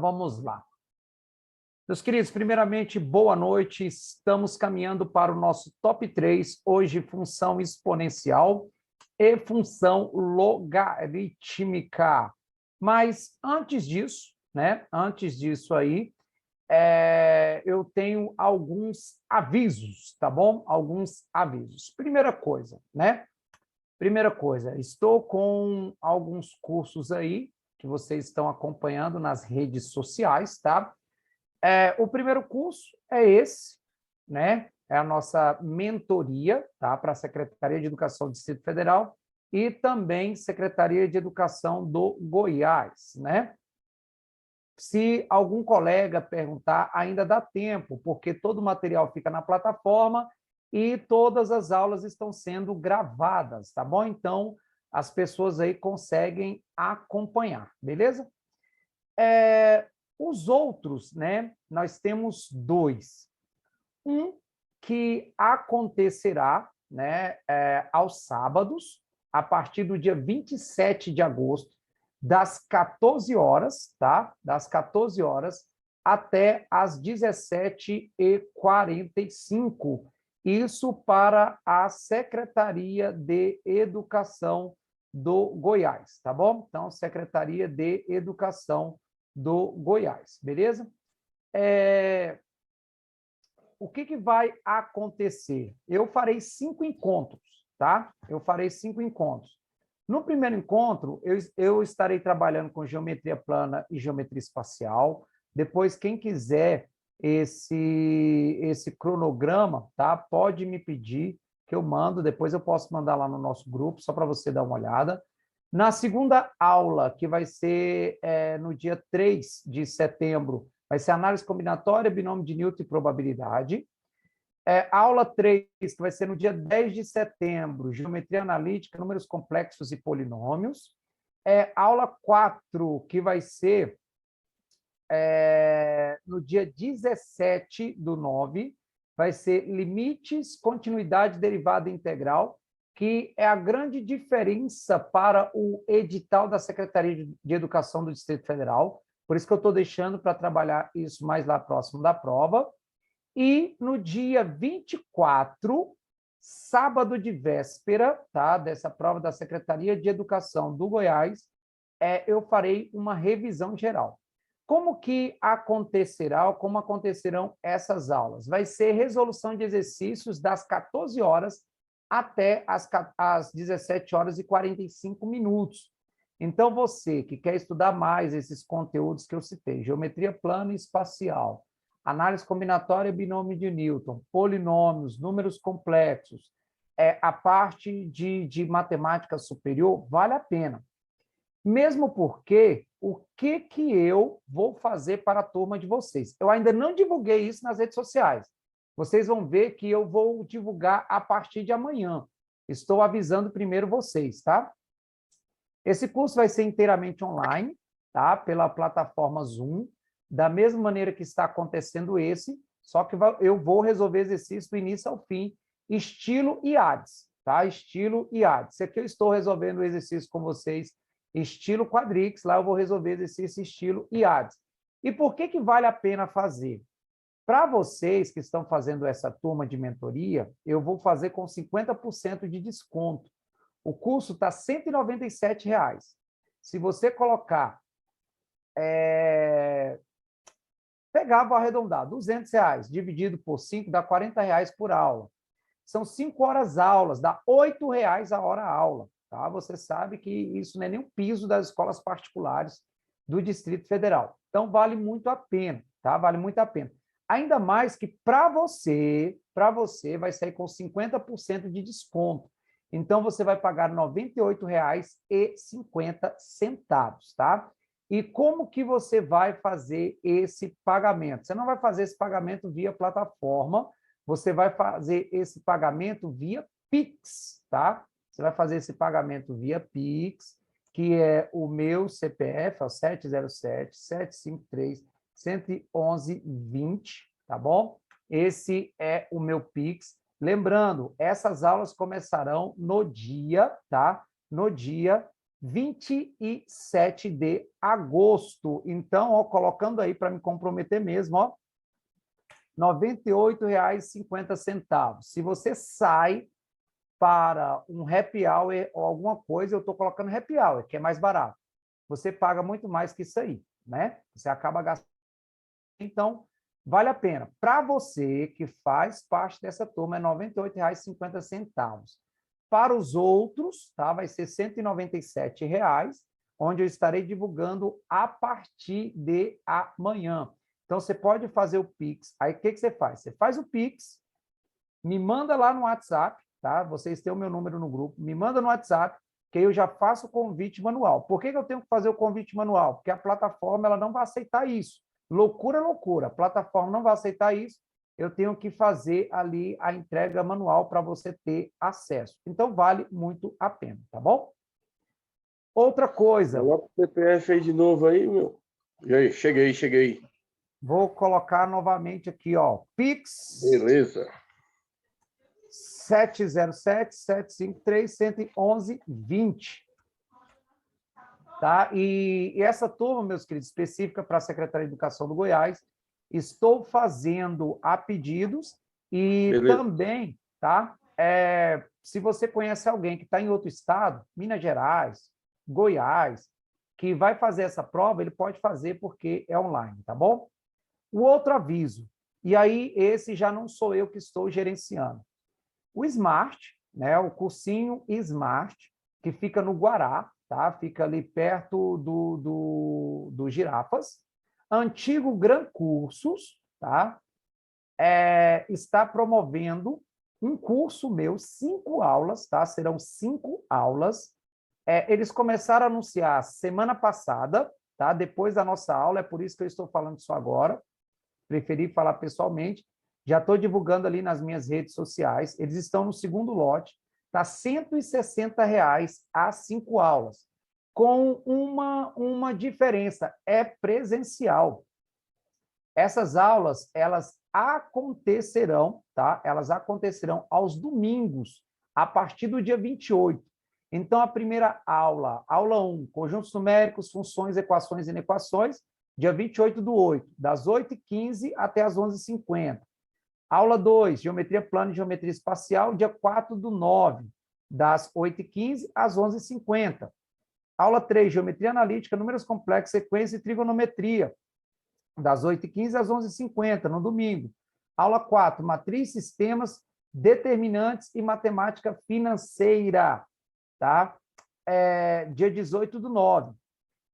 vamos lá. Meus queridos, primeiramente, boa noite. Estamos caminhando para o nosso top 3, hoje função exponencial e função logarítmica. Mas antes disso, né? Antes disso aí, eu tenho alguns avisos, tá bom? Alguns avisos. Primeira coisa, né? Primeira coisa, estou com alguns cursos aí que vocês estão acompanhando nas redes sociais, tá? O primeiro curso é esse, né? É a nossa mentoria, tá? Para a Secretaria de Educação do Distrito Federal e também Secretaria de Educação do Goiás, né? Se algum colega perguntar, ainda dá tempo, porque todo o material fica na plataforma e todas as aulas estão sendo gravadas, tá bom? Então, as pessoas aí conseguem acompanhar, beleza? Os outros, né? Nós temos dois. Um que acontecerá, né, aos sábados, a partir do dia 27 de agosto, das 14 horas, tá? Das 14 horas até as 17h45. Isso para a Secretaria de Educação do Goiás, tá bom? Então, Secretaria de Educação do Goiás, beleza? O que vai acontecer? Eu farei 5 encontros, tá? Eu farei 5 encontros. No primeiro encontro, eu estarei trabalhando com geometria plana e geometria espacial. Depois, quem quiser esse cronograma, tá? Pode me pedir que eu mando, depois eu posso mandar lá no nosso grupo, só para você dar uma olhada. Na segunda aula, que vai ser no dia 3 de setembro, vai ser análise combinatória, binômio de Newton e probabilidade. Aula 3, que vai ser no dia 10 de setembro, geometria analítica, números complexos e polinômios. Aula 4, que vai ser no dia 17/9, vai ser limites, continuidade, derivada integral, que é a grande diferença para o edital da Secretaria de Educação do Distrito Federal. Por isso que eu estou deixando para trabalhar isso mais lá próximo da prova. E no dia 24, sábado de véspera, tá, dessa prova da Secretaria de Educação do Goiás, eu farei uma revisão geral. Como que acontecerá, como acontecerão essas aulas? Vai ser resolução de exercícios das 14 horas até as 17h45. Então, você que quer estudar mais esses conteúdos que eu citei, geometria plana e espacial, análise combinatória, binômio de Newton, polinômios, números complexos, a parte de matemática superior, vale a pena. Mesmo porque, o que eu vou fazer para a turma de vocês? Eu ainda não divulguei isso nas redes sociais. Vocês vão ver que eu vou divulgar a partir de amanhã. Estou avisando primeiro vocês, tá? Esse curso vai ser inteiramente online, tá? Pela plataforma Zoom, da mesma maneira que está acontecendo esse, só que eu vou resolver exercício do início ao fim, estilo IADES, tá? Estilo IADES. Se aqui eu estou resolvendo o exercício com vocês, estilo Quadrix, lá eu vou resolver exercício estilo IADES. E por que vale a pena fazer? Para vocês que estão fazendo essa turma de mentoria, eu vou fazer com 50% de desconto. O curso está R$ 197. Se você colocar, pegar, vou arredondar, R$ 200, dividido por 5, dá R$ 40 por aula. São 5 horas aulas, dá R$ 8 a hora aula. Tá? Você sabe que isso não é nem um piso das escolas particulares do Distrito Federal. Então, vale muito a pena, tá? Vale muito a pena. Ainda mais que para você vai sair com 50% de desconto. Então, você vai pagar R$ 98,50, tá? E como que você vai fazer esse pagamento? Você não vai fazer esse pagamento via plataforma, você vai fazer esse pagamento via Pix, tá? Você vai fazer esse pagamento via Pix, que é o meu CPF, é o 707-753-111-20, tá bom? Esse é o meu Pix. Lembrando, essas aulas começarão no dia, tá? No dia 27 de agosto. Então, ó, colocando aí para me comprometer mesmo, ó, R$ 98,50. Se você sai para um happy hour ou alguma coisa, eu estou colocando happy hour, que é mais barato. Você paga muito mais que isso aí, né? Você acaba gastando. Então, vale a pena. Para você que faz parte dessa turma, é R$ 98,50. Para os outros, tá? Vai ser R$ 197,00, onde eu estarei divulgando a partir de amanhã. Então, você pode fazer o Pix. Aí, o que você faz? Você faz o Pix, me manda lá no WhatsApp, tá? Vocês têm o meu número no grupo, me manda no WhatsApp, que eu já faço o convite manual. Por que eu tenho que fazer o convite manual? Porque a plataforma ela não vai aceitar isso. Loucura, loucura. A plataforma não vai aceitar isso. Eu tenho que fazer ali a entrega manual para você ter acesso. Então, vale muito a pena, tá bom? Outra coisa. Coloca o CPF aí de novo aí, meu. E aí, cheguei. Vou colocar novamente aqui, ó. Pix. Beleza. 707-753-111-20. Tá? E essa turma, meus queridos, específica para a Secretaria de Educação do Goiás, estou fazendo a pedidos e Beleza. também, tá? Se você conhece alguém que está em outro estado, Minas Gerais, Goiás, que vai fazer essa prova, ele pode fazer porque é online, tá bom? O outro aviso, e aí esse já não sou eu que estou gerenciando. O Smart, né, o cursinho Smart, que fica no Guará, tá? Fica ali perto do Girafas. Antigo Gran Cursos, tá? Está promovendo um curso meu, 5 aulas, tá? Serão 5 aulas. Eles começaram a anunciar semana passada, tá? Depois da nossa aula, é por isso que eu estou falando isso agora. Preferi falar pessoalmente. Já estou divulgando ali nas minhas redes sociais. Eles estão no segundo lote. Está R$ 160,00 as 5 aulas. Com uma diferença, é presencial. Essas aulas, elas acontecerão, tá? Elas acontecerão aos domingos, a partir do dia 28. Então, a primeira aula, aula 1, conjuntos numéricos, funções, equações e inequações, dia 28/8, das 8h15 até as 11h50. Aula 2, geometria plana e geometria espacial, dia 4/9, das 8h15 às 11h50. Aula 3, geometria analítica, números complexos, sequência e trigonometria, das 8h15 às 11h50, no domingo. Aula 4, matriz, sistemas, determinantes e matemática financeira, tá? Dia 18/9.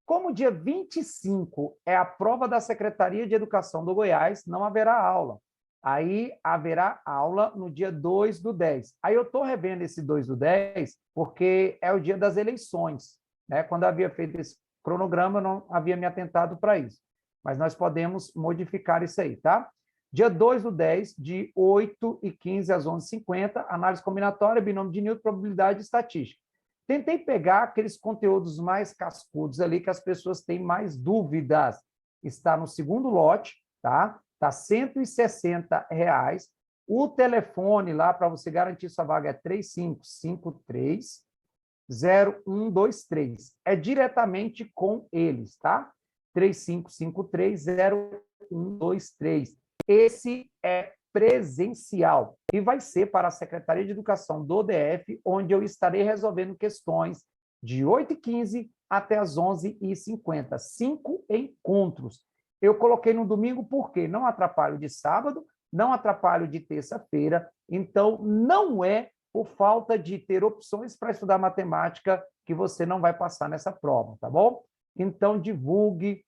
Como dia 25 é a prova da Secretaria de Educação do Goiás, não haverá aula. Aí haverá aula no dia 2/10. Aí eu estou revendo esse 2/10 porque é o dia das eleições, né? Quando eu havia feito esse cronograma, eu não havia me atentado para isso. Mas nós podemos modificar isso aí, tá? Dia 2/10, de 8h15 às 11h50, análise combinatória, binômio de Newton, probabilidade e estatística. Tentei pegar aqueles conteúdos mais cascudos ali, que as pessoas têm mais dúvidas. Está no segundo lote, tá? Está R$ 160,00. O telefone lá, para você garantir sua vaga, é 3553-0123. É diretamente com eles, tá? 3553-0123. Esse é presencial e vai ser para a Secretaria de Educação do DF, onde eu estarei resolvendo questões de 8h15 até as 11h50. 5 encontros. Eu coloquei no domingo porque não atrapalho de sábado, não atrapalho de terça-feira, então não é por falta de ter opções para estudar matemática que você não vai passar nessa prova, tá bom? Então divulgue,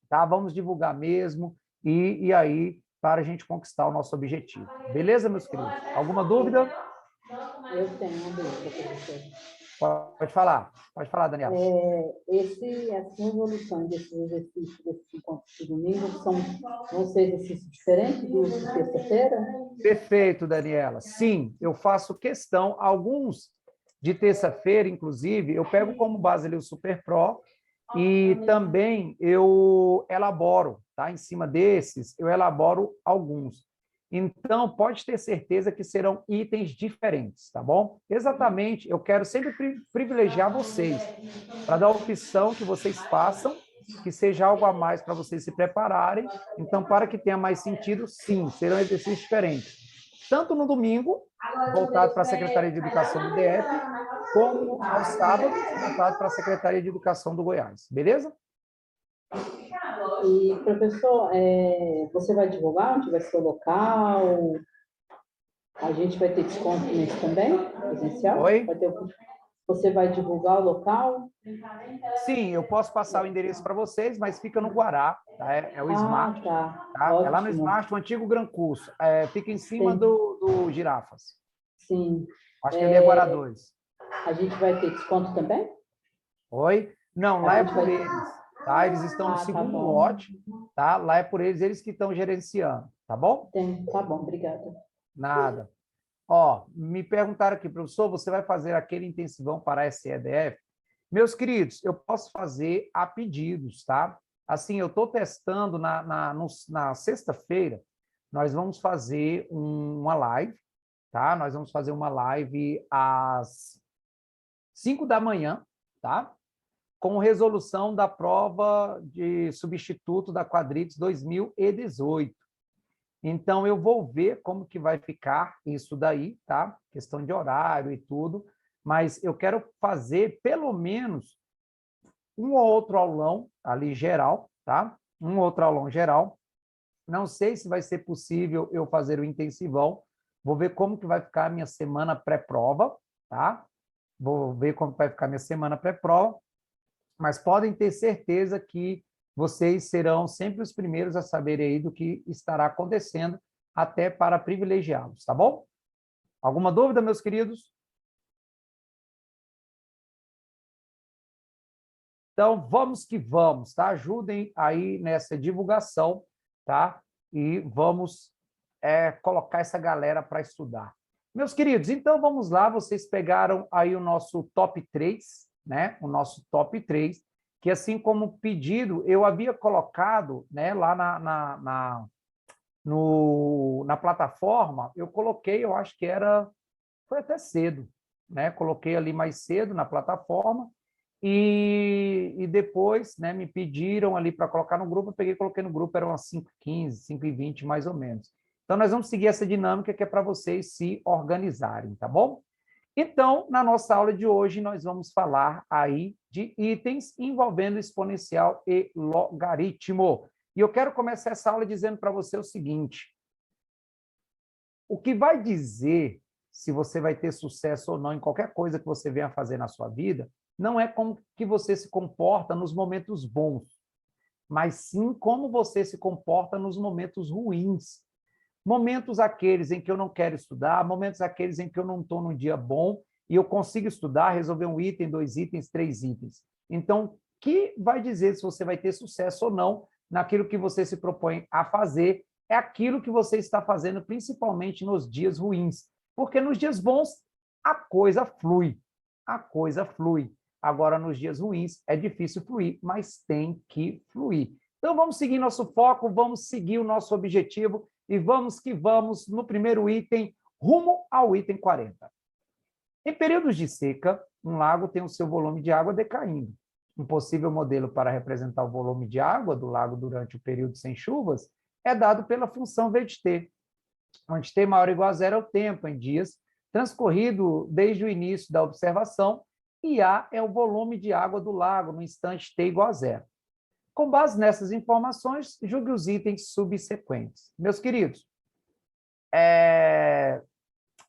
tá? Vamos divulgar mesmo, e aí para a gente conquistar o nosso objetivo. Beleza, meus queridos? Alguma dúvida? Eu tenho uma dúvida, professor. Pode falar, Daniela. Essa evolução desses exercícios, desses encontros de domingo, vão ser exercícios diferentes do de terça-feira? Perfeito, Daniela. Sim, eu faço questão, alguns de terça-feira, inclusive, eu pego como base ali o Super Pro e também eu elaboro, tá? Em cima desses, eu elaboro alguns. Então, pode ter certeza que serão itens diferentes, tá bom? Exatamente, eu quero sempre privilegiar vocês, para dar a opção que vocês façam, que seja algo a mais para vocês se prepararem. Então, para que tenha mais sentido, sim, serão exercícios diferentes. Tanto no domingo, voltado para a Secretaria de Educação do DF, como aos sábados, voltado para a Secretaria de Educação do Goiás. Beleza? E, professor, você vai divulgar onde vai ser o local? A gente vai ter desconto nesse também, presencial? Oi? Você vai divulgar o local? Sim, eu posso passar o endereço para vocês, mas fica no Guará, tá? É o Smart, Tá. tá? É lá no Ótimo. Smart, o antigo Gran Curso. Fica em cima Sim. do Girafas. Sim. Acho que ali é Guará 2. A gente vai ter desconto também? Oi? Não, lá é por eles, tá? Eles estão no tá segundo bom. lote, tá? Lá é por eles, eles que estão gerenciando, tá bom? Tá bom, obrigada. Nada. Ó, me perguntaram aqui, professor, você vai fazer aquele intensivão para a SEDF? Meus queridos, eu posso fazer a pedidos, tá? Assim, eu estou testando na sexta-feira, nós vamos fazer uma live, tá? Nós vamos fazer uma live às 5 da manhã, tá? Com resolução da prova de substituto da Quadrix 2018. Então, eu vou ver como que vai ficar isso daí, tá? Questão de horário e tudo, mas eu quero fazer pelo menos um ou outro aulão ali geral, tá? Um outro aulão geral. Não sei se vai ser possível eu fazer o intensivão, vou ver como que vai ficar a minha semana pré-prova, tá? Vou ver como vai ficar a minha semana pré-prova, mas podem ter certeza que vocês serão sempre os primeiros a saberem aí do que estará acontecendo, até para privilegiá-los, tá bom? Alguma dúvida, meus queridos? Então, vamos que vamos, tá? Ajudem aí nessa divulgação, tá? E vamos colocar essa galera para estudar. Meus queridos, então vamos lá, vocês pegaram aí o nosso top 3, né? O nosso top 3, que assim como pedido, eu havia colocado, né, lá na plataforma, eu coloquei, eu acho que foi até cedo, né? Coloquei ali mais cedo na plataforma e depois, né, me pediram ali para colocar no grupo, eu peguei e coloquei no grupo, eram umas 5h15, 5h20 mais ou menos. Então, nós vamos seguir essa dinâmica que é para vocês se organizarem, tá bom? Então, na nossa aula de hoje, nós vamos falar aí de itens envolvendo exponencial e logaritmo. E eu quero começar essa aula dizendo para você o seguinte: o que vai dizer se você vai ter sucesso ou não em qualquer coisa que você venha fazer na sua vida, não é como que você se comporta nos momentos bons, mas sim como você se comporta nos momentos ruins. Momentos aqueles em que eu não quero estudar, momentos aqueles em que eu não estou num dia bom e eu consigo estudar, resolver um item, 2 itens, 3 itens. Então, que vai dizer se você vai ter sucesso ou não naquilo que você se propõe a fazer, é aquilo que você está fazendo, principalmente nos dias ruins. Porque nos dias bons, a coisa flui. A coisa flui. Agora, nos dias ruins, é difícil fluir, mas tem que fluir. Então, vamos seguir nosso foco, vamos seguir o nosso objetivo e vamos que vamos no primeiro item, rumo ao item 40. Em períodos de seca, um lago tem o seu volume de água decaindo. Um possível modelo para representar o volume de água do lago durante o período sem chuvas é dado pela função V de T, onde T maior ou igual a zero é o tempo em dias transcorrido desde o início da observação e A é o volume de água do lago no instante T igual a zero. Com base nessas informações, julgue os itens subsequentes. Meus queridos,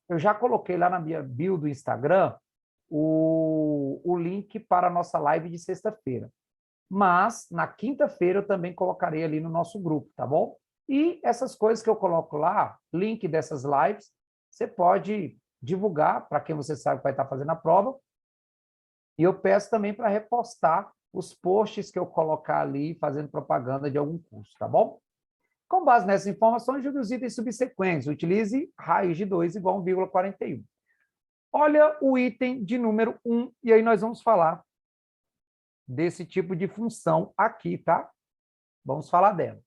eu já coloquei lá na minha bio do Instagram o link para a nossa live de sexta-feira. Mas, na quinta-feira, eu também colocarei ali no nosso grupo, tá bom? E essas coisas que eu coloco lá, link dessas lives, você pode divulgar para quem você sabe que vai estar fazendo a prova. E eu peço também para repostar os posts que eu colocar ali fazendo propaganda de algum curso, tá bom? Com base nessas informações, julgue os itens subsequentes. Utilize raiz de 2 igual a 1,41. Olha o item de número 1, e aí nós vamos falar desse tipo de função aqui, tá? Vamos falar dela.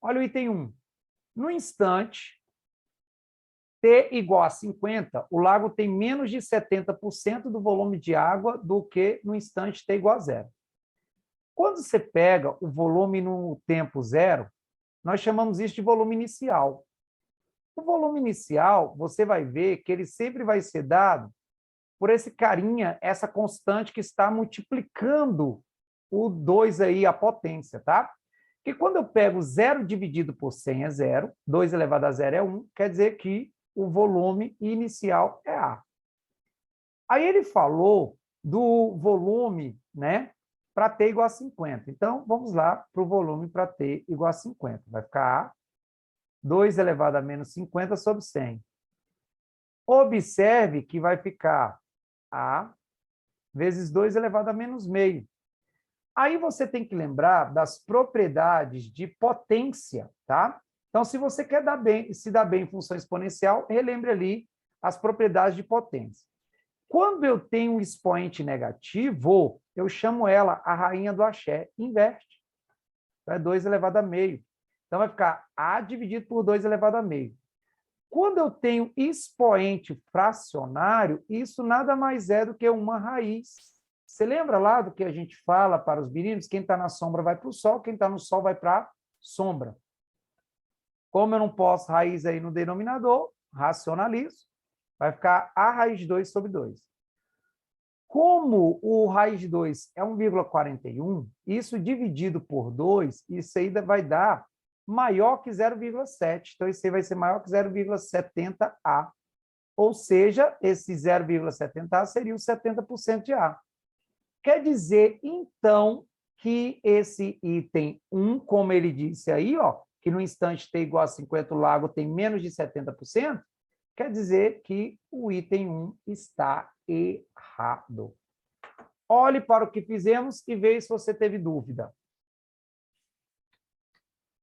Olha o item 1. No instante T igual a 50, o lago tem menos de 70% do volume de água do que no instante T igual a zero. Quando você pega o volume no tempo zero, nós chamamos isso de volume inicial. O volume inicial, você vai ver que ele sempre vai ser dado por esse carinha, essa constante que está multiplicando o 2 aí, a potência, tá? Que quando eu pego 0 dividido por 100 é 0, 2 elevado a 0 é 1, quer dizer que o volume inicial é A. Aí ele falou do volume, né, para T igual a 50. Então, vamos lá para o volume para T igual a 50. Vai ficar A, 2 elevado a menos 50 sobre 100. Observe que vai ficar A vezes 2 elevado a menos meio. Aí você tem que lembrar das propriedades de potência, tá? Então, se você quer se dar bem em função exponencial, relembre ali as propriedades de potência. Quando eu tenho um expoente negativo, eu chamo ela a rainha do axé, inverte. Então, é 2 elevado a meio. Então, vai ficar A dividido por 2 elevado a meio. Quando eu tenho expoente fracionário, isso nada mais é do que uma raiz. Você lembra lá do que a gente fala para os meninos? Quem está na sombra vai para o sol, quem está no sol vai para a sombra. Como eu não posso raiz aí no denominador, racionalizo, vai ficar A raiz de 2 sobre 2. Como o raiz de 2 é 1,41, isso dividido por 2, isso aí vai dar maior que 0,7. Então, isso aí vai ser maior que 0,70A. Ou seja, esse 0,70A seria o 70% de A. Quer dizer, então, que esse item 1, como ele disse aí, ó, que no instante T igual a 50, o lago tem menos de 70%, quer dizer que o item 1 está errado. Olhe para o que fizemos e veja se você teve dúvida.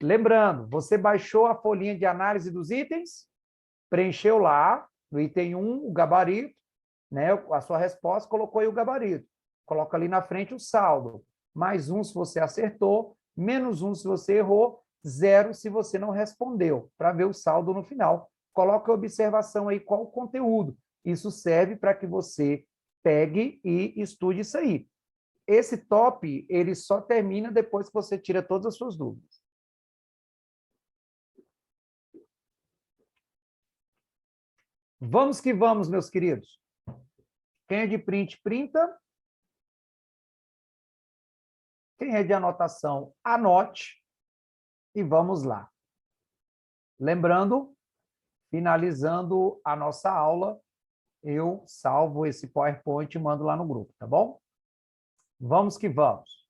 Lembrando, você baixou a folhinha de análise dos itens, preencheu lá, no item 1, o gabarito, né, a sua resposta, colocou aí o gabarito. Coloca ali na frente o saldo. Mais 1 se você acertou, menos 1 se você errou, 0 se você não respondeu, para ver o saldo no final. Coloca a observação aí, qual o conteúdo. Isso serve para que você pegue e estude isso aí. Esse top, ele só termina depois que você tira todas as suas dúvidas. Vamos que vamos, meus queridos. Quem é de print, printa. Quem é de anotação, anote. E vamos lá. Lembrando, finalizando a nossa aula, eu salvo esse PowerPoint e mando lá no grupo, tá bom? Vamos que vamos.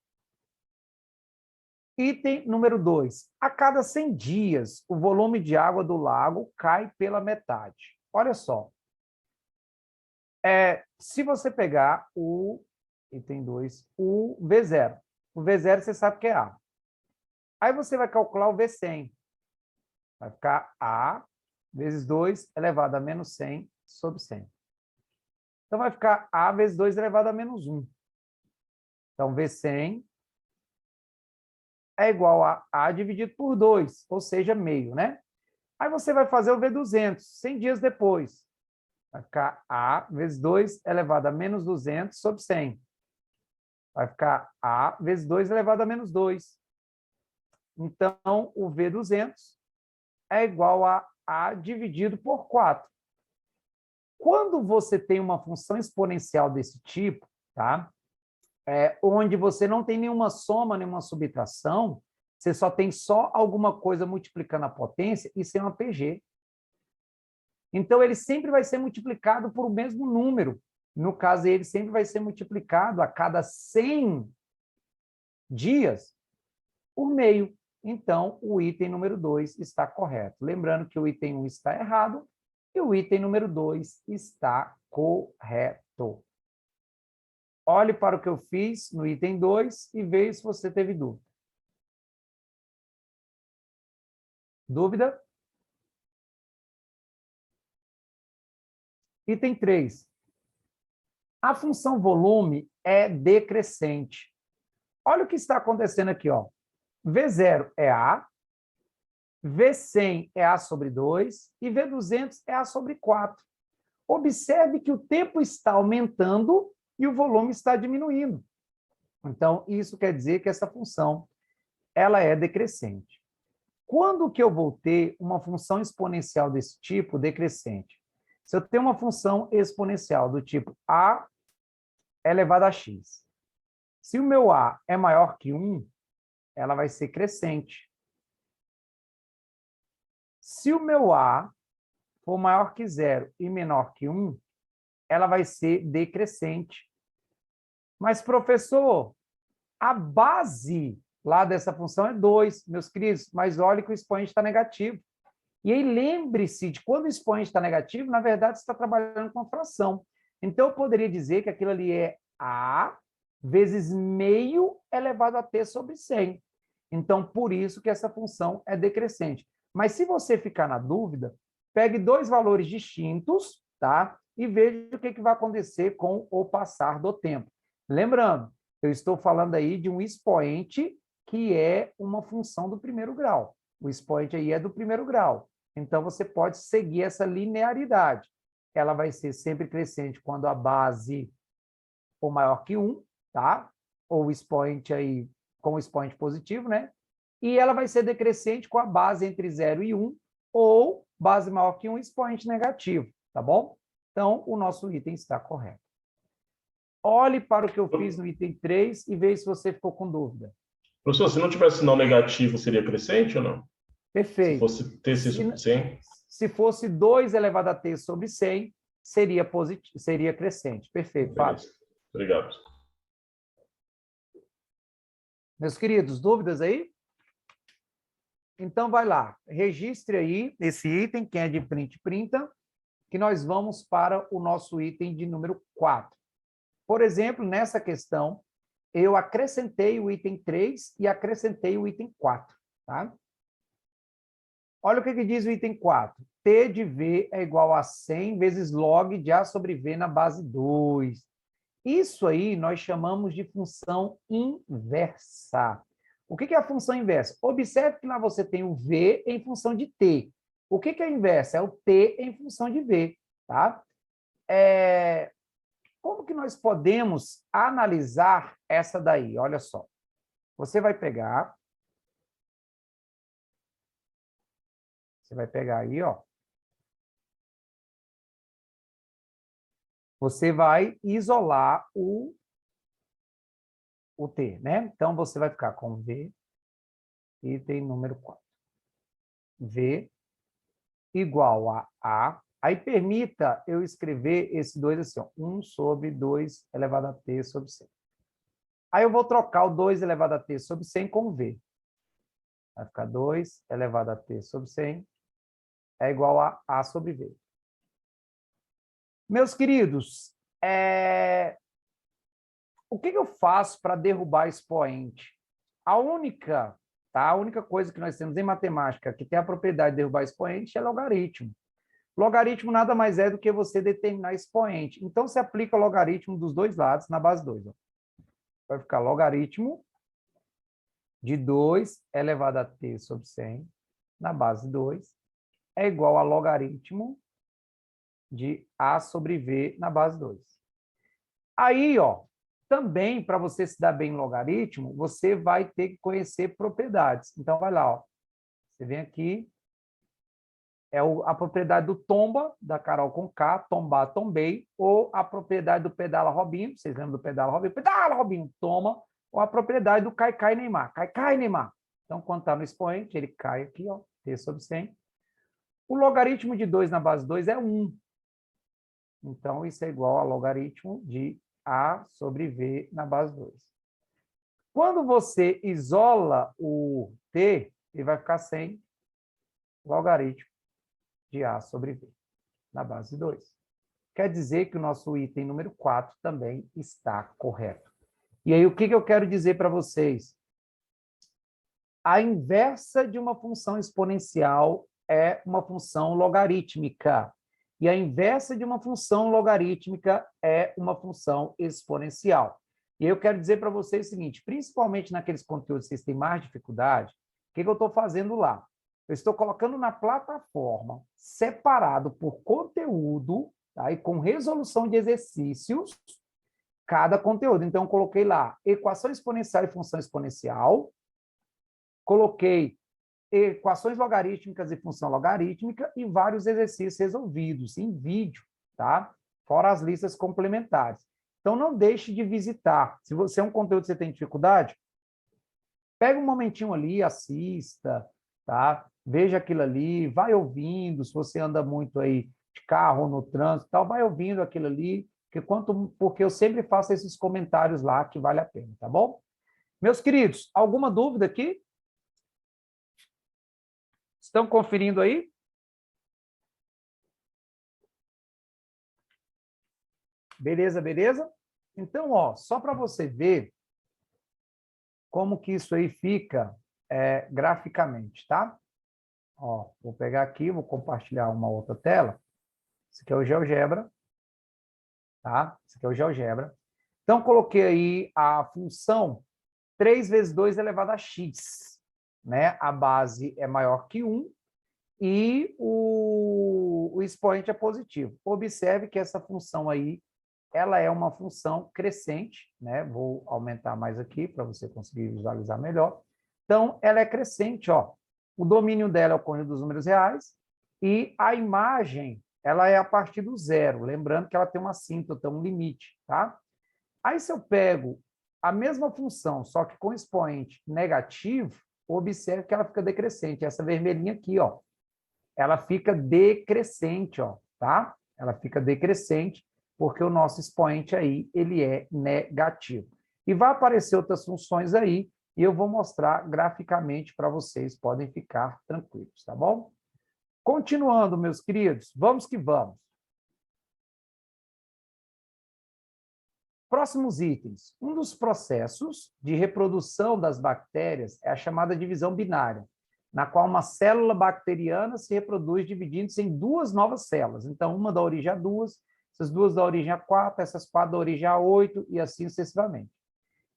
Item número 2. A cada 100 dias, o volume de água do lago cai pela metade. Olha só. Se você pegar o item 2, o V0. O V0 você sabe que é A. Aí você vai calcular o V100. Vai ficar A vezes 2 elevado a menos 100 sobre 100. Então, vai ficar A vezes 2 elevado a menos 1. Então, V100 é igual a A dividido por 2, ou seja, meio, né? Aí você vai fazer o V200, 100 dias depois. Vai ficar A vezes 2 elevado a menos 200 sobre 100. Vai ficar A vezes 2 elevado a menos 2. Então, o V200 é igual a A dividido por 4. Quando você tem uma função exponencial desse tipo, tá? Onde você não tem nenhuma soma, nenhuma subtração, você só tem alguma coisa multiplicando a potência, isso é uma PG. Então, ele sempre vai ser multiplicado por o mesmo número. No caso, ele sempre vai ser multiplicado a cada 100 dias por meio. Então, o item número 2 está correto. Lembrando que o item 1 está errado e o item número 2 está correto. Olhe para o que eu fiz no item 2 e veja se você teve dúvida. Dúvida? Item 3. A função volume é decrescente. Olha o que está acontecendo aqui, ó. V0 é A, V100 é A sobre 2 e V200 é A sobre 4. Observe que o tempo está aumentando e o volume está diminuindo. Então, isso quer dizer que essa função ela é decrescente. Quando que eu vou ter uma função exponencial desse tipo decrescente? Se eu tenho uma função exponencial do tipo a elevado a x. Se o meu a é maior que 1, ela vai ser crescente. Se o meu a for maior que 0 e menor que 1, ela vai ser decrescente. Mas, professor, a base lá dessa função é 2, meus queridos, mas olhe que o expoente está negativo. E aí lembre-se de quando o expoente está negativo, na verdade, você está trabalhando com fração. Então, eu poderia dizer que aquilo ali é A vezes meio elevado a t sobre 100. Então, por isso que essa função é decrescente. Mas se você ficar na dúvida, pegue dois valores distintos, tá? E veja o que vai acontecer com o passar do tempo. Lembrando, eu estou falando aí de um expoente que é uma função do primeiro grau. O expoente aí é do primeiro grau. Então, você pode seguir essa linearidade. Ela vai ser sempre crescente quando a base for maior que 1, tá? Ou o expoente aí com o expoente positivo, né? E ela vai ser decrescente com a base entre 0 e 1, ou base maior que 1, expoente negativo, tá bom? Então, o nosso item está correto. Olhe para o que eu fiz no item 3 e veja se você ficou com dúvida. Professor, se não tivesse sinal negativo, seria crescente ou não? Perfeito. Se fosse t sobre 100? Se fosse 2 elevado a t sobre 100, seria crescente. Perfeito, Fábio. Obrigado. Meus queridos, dúvidas aí? Então, vai lá. Registre aí esse item, quem é de print, printa, que nós vamos para o nosso item de número 4. Por exemplo, nessa questão, eu acrescentei o item 3 e acrescentei o item 4, tá? Olha o que diz o item 4. T de V é igual a 100 vezes log de A sobre V na base 2. Isso aí nós chamamos de função inversa. O que é a função inversa? Observe que lá você tem o V em função de T. O que é a inversa? É o T em função de V, tá? Como que nós podemos analisar essa daí? Olha só. Você vai pegar aí, ó. Você vai isolar o T, né? Então, você vai ficar com V, item número 4. V igual a A. Aí, permita eu escrever esse 2 assim, ó, 1 sobre 2 elevado a t sobre 100. Aí, eu vou trocar o 2 elevado a t sobre 100 com V. Vai ficar 2 elevado a t sobre 100 é igual a A sobre V. Meus queridos, o que eu faço para derrubar expoente? A única coisa que nós temos em matemática que tem a propriedade de derrubar expoente é logaritmo. Logaritmo nada mais é do que você determinar expoente. Então, você aplica logaritmo dos dois lados na base 2. Ó. Vai ficar logaritmo de 2 elevado a t sobre 100 na base 2 é igual a logaritmo de A sobre V na base 2. Aí, ó, também, para você se dar bem em logaritmo, você vai ter que conhecer propriedades. Então, vai lá, ó. Você vem aqui, a propriedade do tomba, da Carol com K, tombar, tombei, ou a propriedade do pedala Robinho, vocês lembram do pedala Robinho, toma, ou a propriedade do cai, cai, Neymar, cai, cai, Neymar. Então, quando está no expoente, ele cai aqui, ó, t sobre 100. O logaritmo de 2 na base 2 é 1. Então, isso é igual a logaritmo de A sobre V na base 2. Quando você isola o T, ele vai ficar sem logaritmo de A sobre V na base 2. Quer dizer que o nosso item número 4 também está correto. E aí, o que eu quero dizer para vocês? A inversa de uma função exponencial é uma função logarítmica. E a inversa de uma função logarítmica é uma função exponencial. E eu quero dizer para vocês o seguinte, principalmente naqueles conteúdos que vocês têm mais dificuldade, o que eu estou fazendo lá? eu estou colocando na plataforma, separado por conteúdo, tá? E com resolução de exercícios, cada conteúdo. Então, eu coloquei lá equação exponencial e função exponencial, coloquei equações logarítmicas e função logarítmica e vários exercícios resolvidos em vídeo, tá? Fora as listas complementares. Então, não deixe de visitar. Se você é um conteúdo que você tem dificuldade, pega um momentinho ali, assista, tá? Veja aquilo ali, vai ouvindo, se você anda muito aí de carro, no trânsito, tal, vai ouvindo aquilo ali, porque eu sempre faço esses comentários lá que vale a pena, tá bom? Meus queridos, alguma dúvida aqui? Estão conferindo aí? Beleza, beleza? Então, ó, só para você ver como que isso aí fica graficamente, tá? Ó, vou pegar aqui, vou compartilhar uma outra tela. Esse aqui é o GeoGebra, tá? Esse aqui é o GeoGebra. Então, coloquei aí a função 3 vezes 2 elevado a x, né? A base é maior que 1 e o expoente é positivo. Observe que essa função aí, ela é uma função crescente, né? Vou aumentar mais aqui para você conseguir visualizar melhor. Então, ela é crescente, ó. O domínio dela é o conjunto dos números reais e a imagem, ela é a partir do zero. Lembrando que ela tem uma assíntota, um limite, tá? Aí, se eu pego a mesma função, só que com expoente negativo, observe que ela fica decrescente. Essa vermelhinha aqui, ó, ela fica decrescente, ó, tá? Ela fica decrescente, porque o nosso expoente aí, ele é negativo. E vai aparecer outras funções aí, e eu vou mostrar graficamente para vocês, podem ficar tranquilos, tá bom? Continuando, meus queridos, vamos que vamos. Próximos itens. Um dos processos de reprodução das bactérias é a chamada divisão binária, na qual uma célula bacteriana se reproduz dividindo-se em 2 novas células. Então, uma dá origem a 2, essas 2 dão origem a 4, essas 4 dão origem a 8 e assim sucessivamente.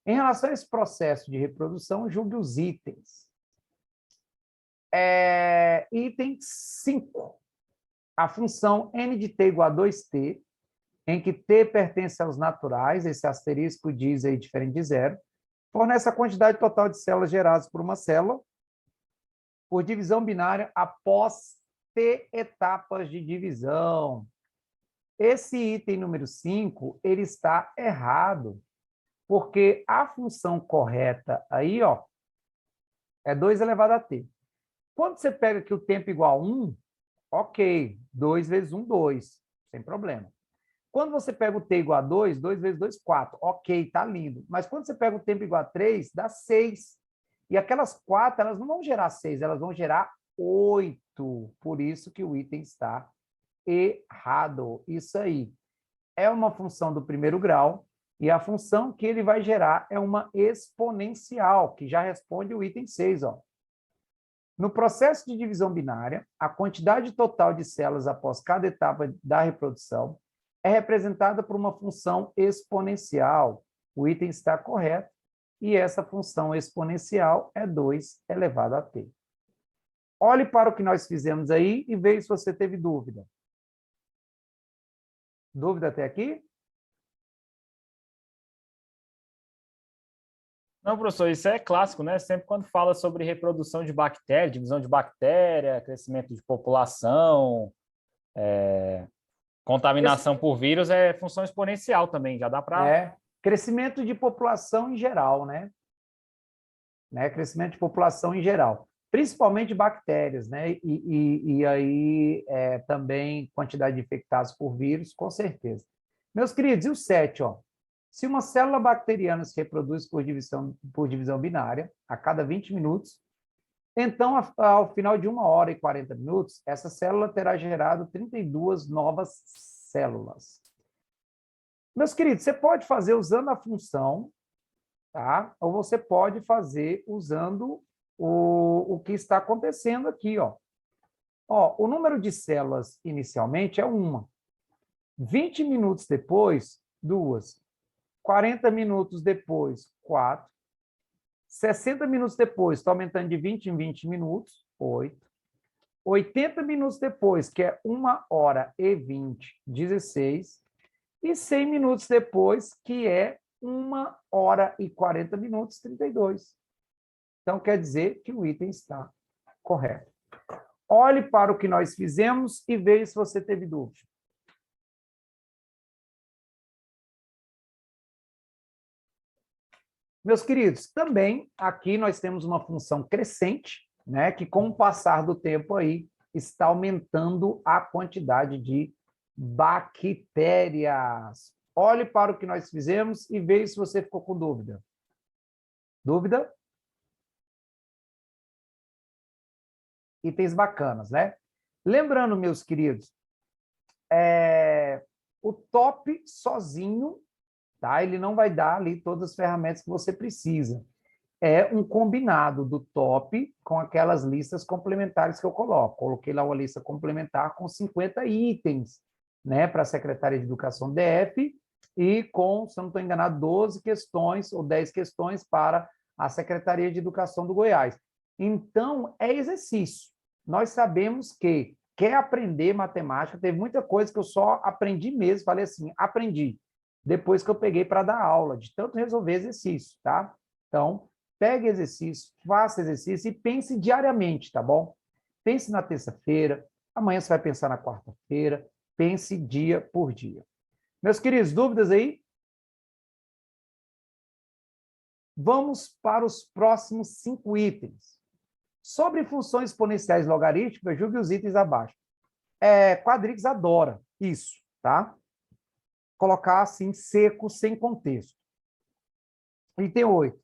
Em relação a esse processo de reprodução, julgue os itens. Item 5. A função n de t igual a 2t, em que t pertence aos naturais, esse asterisco diz aí diferente de zero, fornece a quantidade total de células geradas por uma célula, por divisão binária após t etapas de divisão. Esse item número 5, ele está errado, porque a função correta aí, ó, é 2 elevado a t. Quando você pega aqui o tempo igual a 1, ok, 2 vezes 1, 2, sem problema. Quando você pega o t igual a 2, 2 vezes 2, 4, ok, tá lindo. Mas quando você pega o tempo igual a 3, dá 6. E aquelas 4, elas não vão gerar 6, elas vão gerar 8. Por isso que o item está errado. Isso aí é uma função do primeiro grau, e a função que ele vai gerar é uma exponencial, que já responde o item 6. Ó. No processo de divisão binária, a quantidade total de células após cada etapa da reprodução é representada por uma função exponencial. O item está correto, e essa função exponencial é 2 elevado a t. Olhe para o que nós fizemos aí e veja se você teve dúvida. Dúvida até aqui? Não, professor, isso é clássico, né? Sempre quando fala sobre reprodução de bactéria, divisão de bactéria, crescimento de população, contaminação por vírus, é função exponencial também, já dá para... Crescimento de população em geral, né? Crescimento de população em geral, principalmente bactérias, né? E aí também quantidade de infectados por vírus, com certeza. Meus queridos, e o 7, ó? Se uma célula bacteriana se reproduz por divisão binária a cada 20 minutos, então, ao final de 1 hora e 40 minutos, essa célula terá gerado 32 novas células. Meus queridos, você pode fazer usando a função, tá? Ou você pode fazer usando o que está acontecendo aqui, ó. Ó, o número de células inicialmente é 1. 20 minutos depois, 2. 40 minutos depois, 4. 60 minutos depois, está aumentando de 20 em 20 minutos, 8. 80 minutos depois, que é 1h20, 16, e 100 minutos depois, que é 1h40 minutos, 32. Então, quer dizer que o item está correto. Olhe para o que nós fizemos e veja se você teve dúvida. Meus queridos, também aqui nós temos uma função crescente, né, que com o passar do tempo aí está aumentando a quantidade de bactérias. Olhe para o que nós fizemos e veja se você ficou com dúvida. Dúvida? Itens bacanas, né? Lembrando, meus queridos, o top sozinho, tá? Ele não vai dar ali todas as ferramentas que você precisa. É um combinado do top com aquelas listas complementares que eu coloco. Coloquei lá uma lista complementar com 50 itens, né, para a Secretaria de Educação DF e com, se eu não estou enganado, 12 questões ou 10 questões para a Secretaria de Educação do Goiás. Então, é exercício. Nós sabemos que quer aprender matemática, teve muita coisa que eu só aprendi mesmo, falei assim, aprendi, depois que eu peguei para dar aula, de tanto resolver exercício, tá? Então, pegue exercício, faça exercício e pense diariamente, tá bom? Pense na terça-feira, amanhã você vai pensar na quarta-feira, pense dia por dia. Meus queridos, dúvidas aí? Vamos para os próximos 5 itens. Sobre funções exponenciais logarítmicas, julgue os itens abaixo. Quadrix adora isso, tá? Colocar assim, seco, sem contexto. Item 8.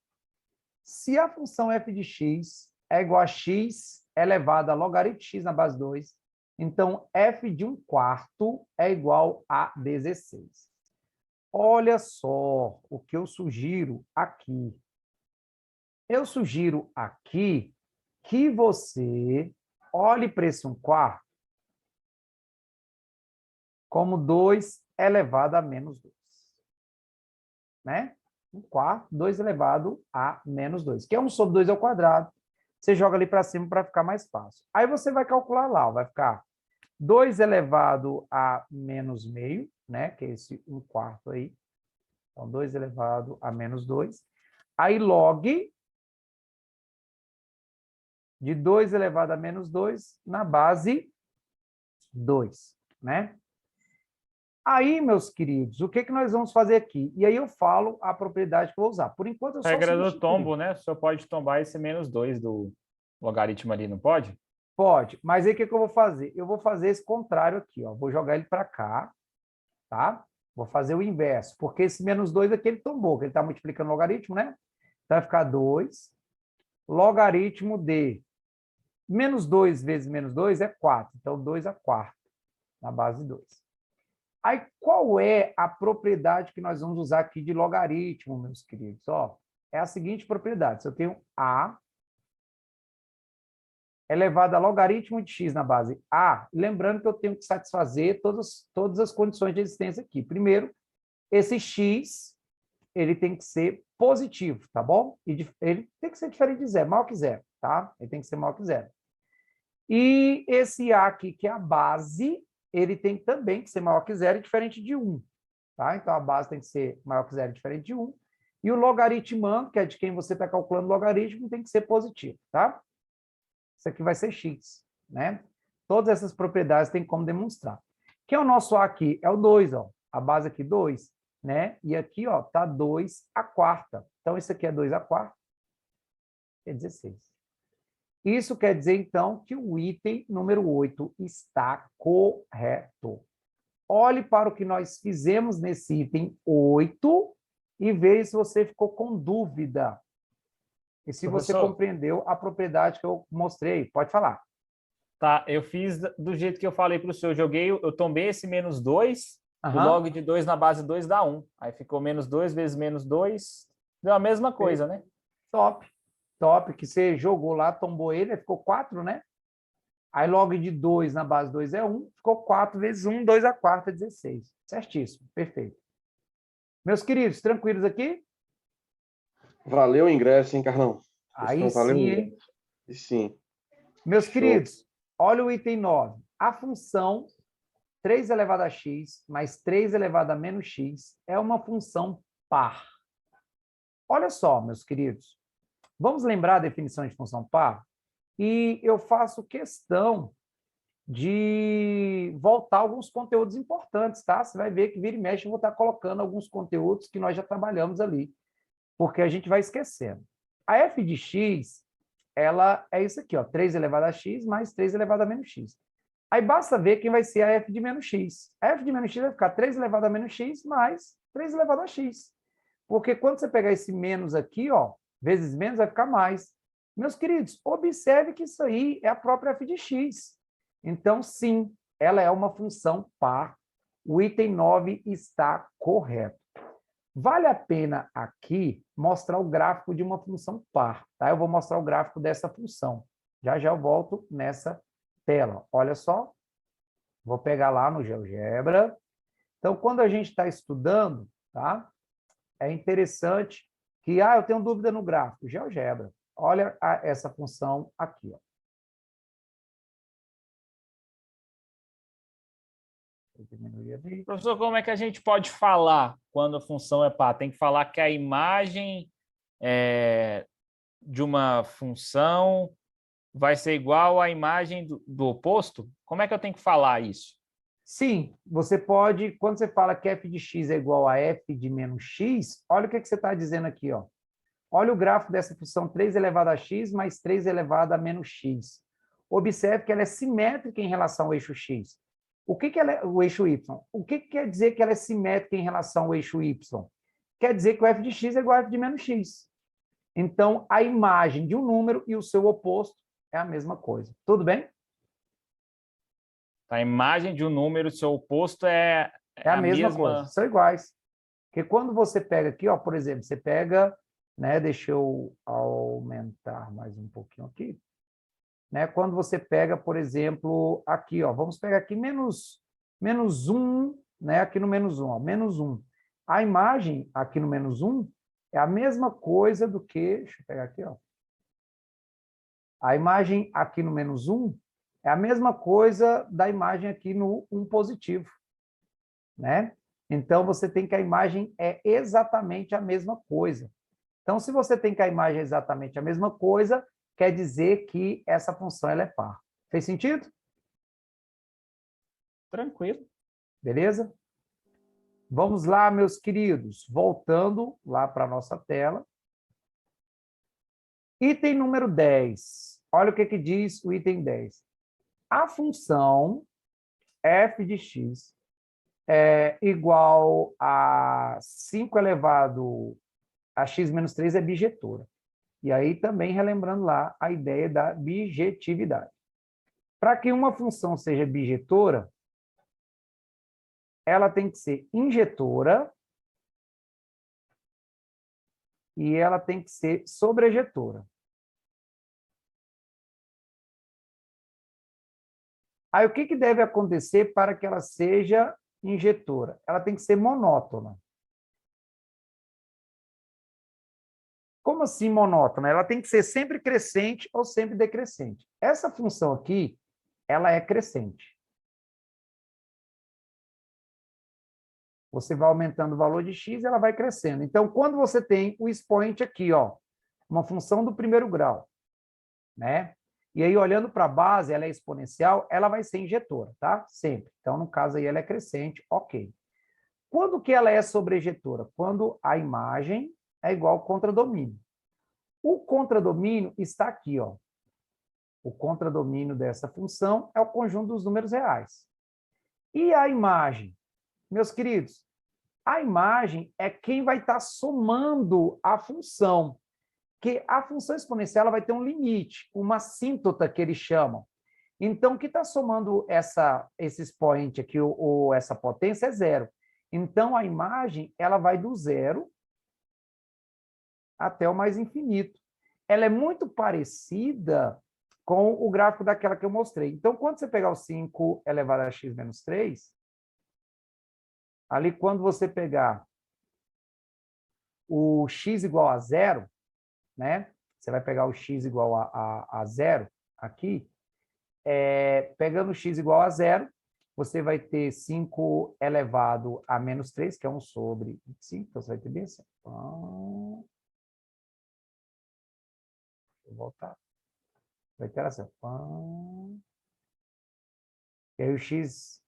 Se a função f de x é igual a x elevado a logaritmo de x na base 2, então f de 1/4 é igual a 16. Olha só o que eu sugiro aqui. Eu sugiro aqui que você olhe para esse 1/4 como 2 elevado a menos 2. Né? 1/4, 2 elevado a menos 2, que é 1 sobre 2 ao quadrado. Você joga ali para cima para ficar mais fácil. Aí você vai calcular lá, ó, vai ficar 2 elevado a menos meio, né? Que é esse 1/4 aí. Então, 2 elevado a menos 2. Aí, log de 2 elevado a menos 2 na base 2, né? Aí, meus queridos, o que nós vamos fazer aqui? E aí eu falo a propriedade que eu vou usar. Por enquanto, eu só Regra do substituo. tombo, né? O senhor pode tombar esse menos 2 do logaritmo ali, não pode? Pode, mas aí o que eu vou fazer? Eu vou fazer esse contrário aqui, ó. Vou jogar ele para cá, tá? Vou fazer o inverso, porque esse menos 2 aqui ele tombou, que ele está multiplicando o logaritmo, né? Então vai ficar 2, logaritmo de menos 2 vezes menos 2 é 4, então 2/4 na base 2. Aí, qual é a propriedade que nós vamos usar aqui de logaritmo, meus queridos? Ó, é a seguinte propriedade. Se eu tenho a elevado a logaritmo de x na base a, lembrando que eu tenho que satisfazer todas as condições de existência aqui. Primeiro, esse x, ele tem que ser positivo, tá bom? E ele tem que ser diferente de zero, maior que zero, tá? Ele tem que ser maior que zero. E esse a aqui, que é a base, ele tem também que ser maior que zero e diferente de 1. Tá? Então, a base tem que ser maior que zero e diferente de 1. E o logaritmando, que é de quem você está calculando o logaritmo, tem que ser positivo. Tá? Isso aqui vai ser x. Né? Todas essas propriedades tem como demonstrar. Quem é o nosso a aqui? É o 2. Ó. A base aqui, 2. Né? E aqui está 2/4. Então, isso aqui é 2/4. É 16. Isso quer dizer, então, que o item número 8 está correto. Olhe para o que nós fizemos nesse item 8 e veja se você ficou com dúvida. E se você compreendeu a propriedade que eu mostrei. Pode falar. Tá, eu fiz do jeito que eu falei para o senhor. Eu tombei esse menos 2, o log de 2 na base 2 dá 1. Aí ficou menos 2 vezes menos 2, deu a mesma coisa, né? Top. Top, que você jogou lá, tombou ele, ficou 4, né? Aí log de 2 na base 2 é 1, ficou 4 vezes 1, 2/4 é 16. Certíssimo, perfeito. Meus queridos, tranquilos aqui? Valeu o ingresso, hein, Carlão? Aí sim, hein? Sim. Meus queridos, olha o item 9. A função 3 elevado a x mais 3 elevado a menos x é uma função par. Olha só, meus queridos. Vamos lembrar a definição de função par? E eu faço questão de voltar alguns conteúdos importantes, tá? Você vai ver que vira e mexe eu vou estar colocando alguns conteúdos que nós já trabalhamos ali, porque a gente vai esquecendo. A f de x, ela é isso aqui, ó, 3 elevado a x mais 3 elevado a menos x. Aí basta ver quem vai ser a f de menos x. A f de menos x vai ficar 3 elevado a menos x mais 3 elevado a x. Porque quando você pegar esse menos aqui, ó, vezes menos, vai ficar mais. Meus queridos, observe que isso aí é a própria f de x. Então, sim, ela é uma função par. O item 9 está correto. Vale a pena aqui mostrar o gráfico de uma função par, tá? Eu vou mostrar o gráfico dessa função. Já já eu volto nessa tela. Olha só. Vou pegar lá no GeoGebra. Então, quando a gente está estudando, tá? É interessante que, eu tenho dúvida no gráfico. GeoGebra. Olha essa função aqui, ó. Professor, como é que a gente pode falar quando a função é par? Tem que falar que a imagem de uma função vai ser igual à imagem do oposto? Como é que eu tenho que falar isso? Sim, você pode, quando você fala que f de x é igual a f de menos x, olha o que você está dizendo aqui, ó. Olha o gráfico dessa função 3 elevado a x mais 3 elevado a menos x. Observe que ela é simétrica em relação ao eixo x. O que ela é o eixo y? O que quer dizer que ela é simétrica em relação ao eixo y? Quer dizer que o f de x é igual a f de menos x. Então, a imagem de um número e o seu oposto é a mesma coisa. Tudo bem? A imagem de um número e o seu oposto é a mesma coisa, são iguais. Porque quando você pega aqui, ó, por exemplo, você pega, né, deixa eu aumentar mais um pouquinho aqui. Né? Quando você pega, por exemplo, aqui, ó, vamos pegar aqui menos 1, né? Aqui no menos 1, ó, menos 1. A imagem aqui no menos 1 é a mesma coisa do que, deixa eu pegar aqui, ó. A imagem aqui no menos 1 é a mesma coisa da imagem aqui no 1 positivo, né? Então, você tem que a imagem é exatamente a mesma coisa. Então, se você tem que a imagem é exatamente a mesma coisa, quer dizer que essa função ela é par. Fez sentido? Tranquilo. Beleza? Vamos lá, meus queridos. Voltando lá para a nossa tela. Item número 10. Olha o que diz o item 10. A função f de x é igual a 5 elevado a x menos 3 é bijetora. E aí também relembrando lá a ideia da bijetividade. Para que uma função seja bijetora, ela tem que ser injetora e ela tem que ser sobrejetora. Aí o que deve acontecer para que ela seja injetora? Ela tem que ser monótona. Como assim monótona? Ela tem que ser sempre crescente ou sempre decrescente. Essa função aqui, ela é crescente. Você vai aumentando o valor de x, ela vai crescendo. Então, quando você tem o expoente aqui, ó, uma função do primeiro grau, né? E aí, olhando para a base, ela é exponencial, ela vai ser injetora, tá? Sempre. Então, no caso aí, ela é crescente, ok. Quando que ela é sobrejetora? Quando a imagem é igual ao contradomínio. O contradomínio está aqui, ó. O contradomínio dessa função é o conjunto dos números reais. E a imagem? Meus queridos, a imagem é quem vai estar somando a função. Que a função exponencial ela vai ter um limite, uma assíntota que eles chamam. Então, o que está somando esse expoente aqui, ou essa potência, é zero. Então, a imagem ela vai do zero até o mais infinito. Ela é muito parecida com o gráfico daquela que eu mostrei. Então, quando você pegar o 5 elevado a x menos 3, ali quando você pegar o x igual a zero, né? Você vai pegar o x igual a zero aqui, pegando x igual a zero, você vai ter 5 elevado a menos 3, que é 1 sobre 25, então você vai ter bem assim. Vou voltar. Vai ter assim. E aí o x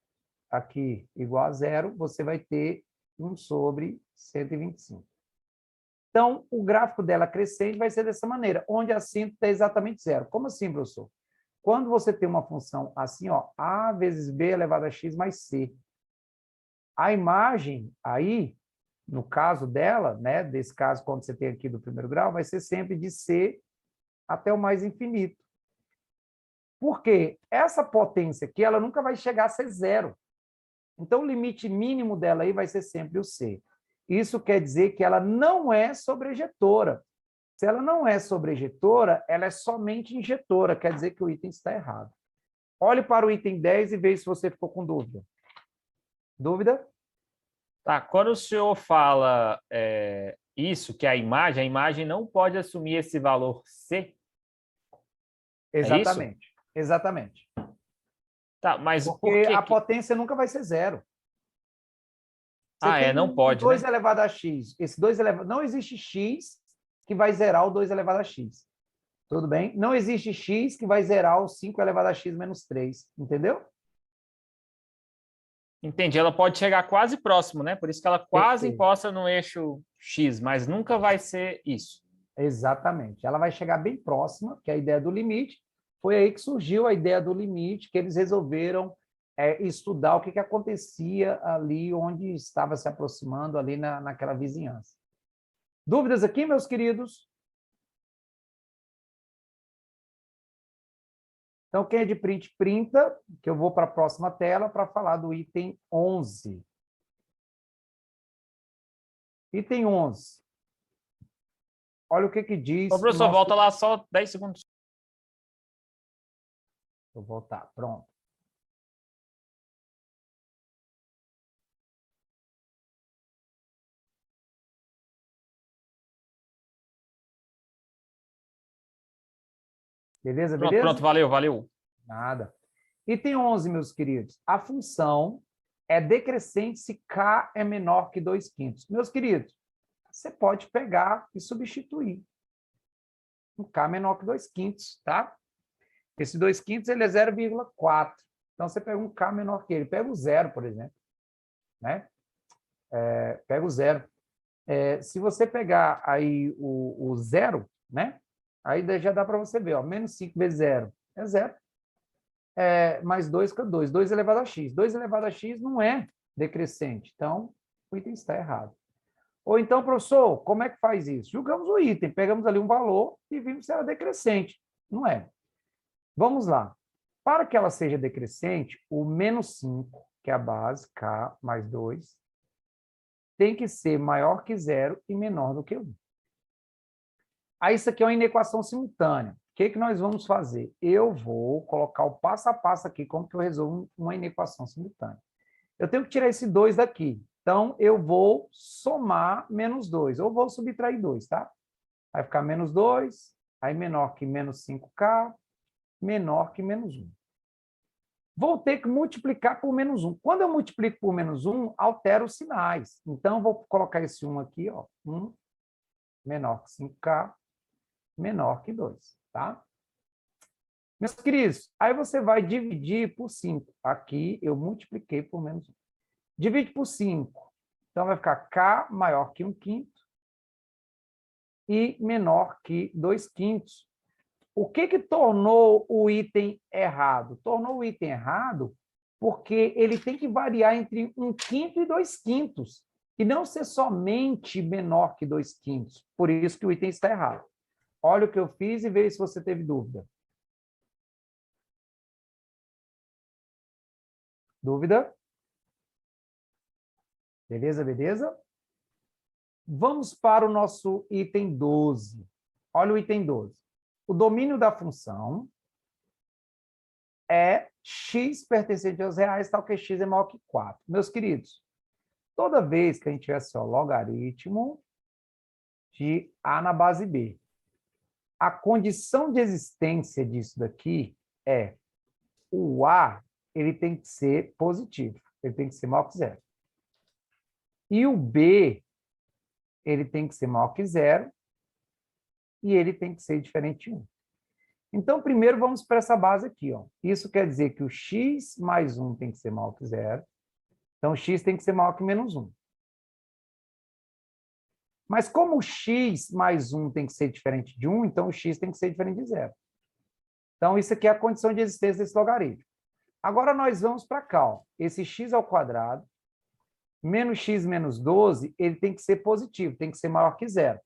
aqui igual a zero, você vai ter 1 sobre 125. Então, o gráfico dela crescente vai ser dessa maneira, onde a síntese é exatamente zero. Como assim, professor? Quando você tem uma função assim, ó, a vezes b elevado a x mais c. A imagem aí, no caso dela, né, desse caso, quando você tem aqui do primeiro grau, vai ser sempre de c até o mais infinito. Porque essa potência aqui, ela nunca vai chegar a ser zero. Então, o limite mínimo dela aí vai ser sempre o c. Isso quer dizer que ela não é sobrejetora. Se ela não é sobrejetora, ela é somente injetora, quer dizer que o item está errado. Olhe para o item 10 e veja se você ficou com dúvida. Dúvida? Tá, quando o senhor fala isso, que a imagem não pode assumir esse valor C? Exatamente. Exatamente. Tá, mas porque por que a potência nunca vai ser zero. Você não pode, 2 né? elevado a x. Esse 2 elevado... Não existe x que vai zerar o 2 elevado a x. Tudo bem? Não existe x que vai zerar o 5 elevado a x menos 3. Entendeu? Entendi. Ela pode chegar quase próximo, né? Por isso que ela quase Perfeito. encosta no eixo X, mas nunca vai ser isso. Exatamente. Ela vai chegar bem próxima, que é a ideia do limite. Foi aí que surgiu a ideia do limite, que eles resolveram estudar o que acontecia ali onde estava se aproximando, ali naquela vizinhança. Dúvidas aqui, meus queridos? Então, quem é de print, printa, que eu vou para a próxima tela para falar do item 11. Item 11. Olha o que diz Ô, professor, nosso... volta lá só 10 segundos. Vou voltar, pronto. Beleza, beleza? Pronto, valeu. Nada. Item 11, meus queridos. A função é decrescente se k é menor que 2/5. Meus queridos, você pode pegar e substituir. Um k menor que 2/5, tá? Esse 2/5 ele é 0,4. Então, você pega um k menor que ele. Pega o zero, por exemplo. Né? Pega o zero. Se você pegar aí o zero, né? Aí já dá para você ver, ó, menos 5 vezes zero é zero. Mais 2 que é 2. 2 elevado a x. 2 elevado a x não é decrescente. Então, o item está errado. Ou então, professor, como é que faz isso? Julgamos o item, pegamos ali um valor e vimos se era decrescente. Não é. Vamos lá. Para que ela seja decrescente, o menos 5, que é a base, k mais 2, tem que ser maior que 0 e menor do que 1. Aí, isso aqui é uma inequação simultânea. O que nós vamos fazer? Eu vou colocar o passo a passo aqui, como que eu resolvo uma inequação simultânea. Eu tenho que tirar esse 2 daqui. Então, eu vou somar menos 2, ou vou subtrair 2, tá? Vai ficar menos 2, aí menor que menos 5k, menor que menos 1. Vou ter que multiplicar por menos 1. Quando eu multiplico por menos 1, altero os sinais. Então, eu vou colocar esse 1 aqui, ó. 1 menor que 5k, menor que 2, tá? Meus queridos, aí você vai dividir por 5. Aqui eu multipliquei por menos 1. Divide por 5. Então, vai ficar k maior que 1/5 e menor que 2/5. O que tornou o item errado? Tornou o item errado porque ele tem que variar entre 1/5 e 2/5, e não ser somente menor que 2/5. Por isso que o item está errado. Olha o que eu fiz e veja se você teve dúvida. Dúvida? Beleza, beleza? Vamos para o nosso item 12. Olha o item 12. O domínio da função é x pertencente aos reais, tal que x é maior que 4. Meus queridos, toda vez que a gente tiver só logaritmo de a na base b, a condição de existência disso daqui é o A ele tem que ser positivo, ele tem que ser maior que zero. E o B ele tem que ser maior que zero e ele tem que ser diferente de 1. Então, primeiro vamos para essa base aqui. Ó. Isso quer dizer que o x mais 1 tem que ser maior que zero. Então, x tem que ser maior que menos 1. Mas como o x mais 1 tem que ser diferente de 1, então o x tem que ser diferente de zero. Então, isso aqui é a condição de existência desse logaritmo. Agora, nós vamos para cá. Ó. Esse x ao quadrado menos x menos 12, ele tem que ser positivo, tem que ser maior que zero.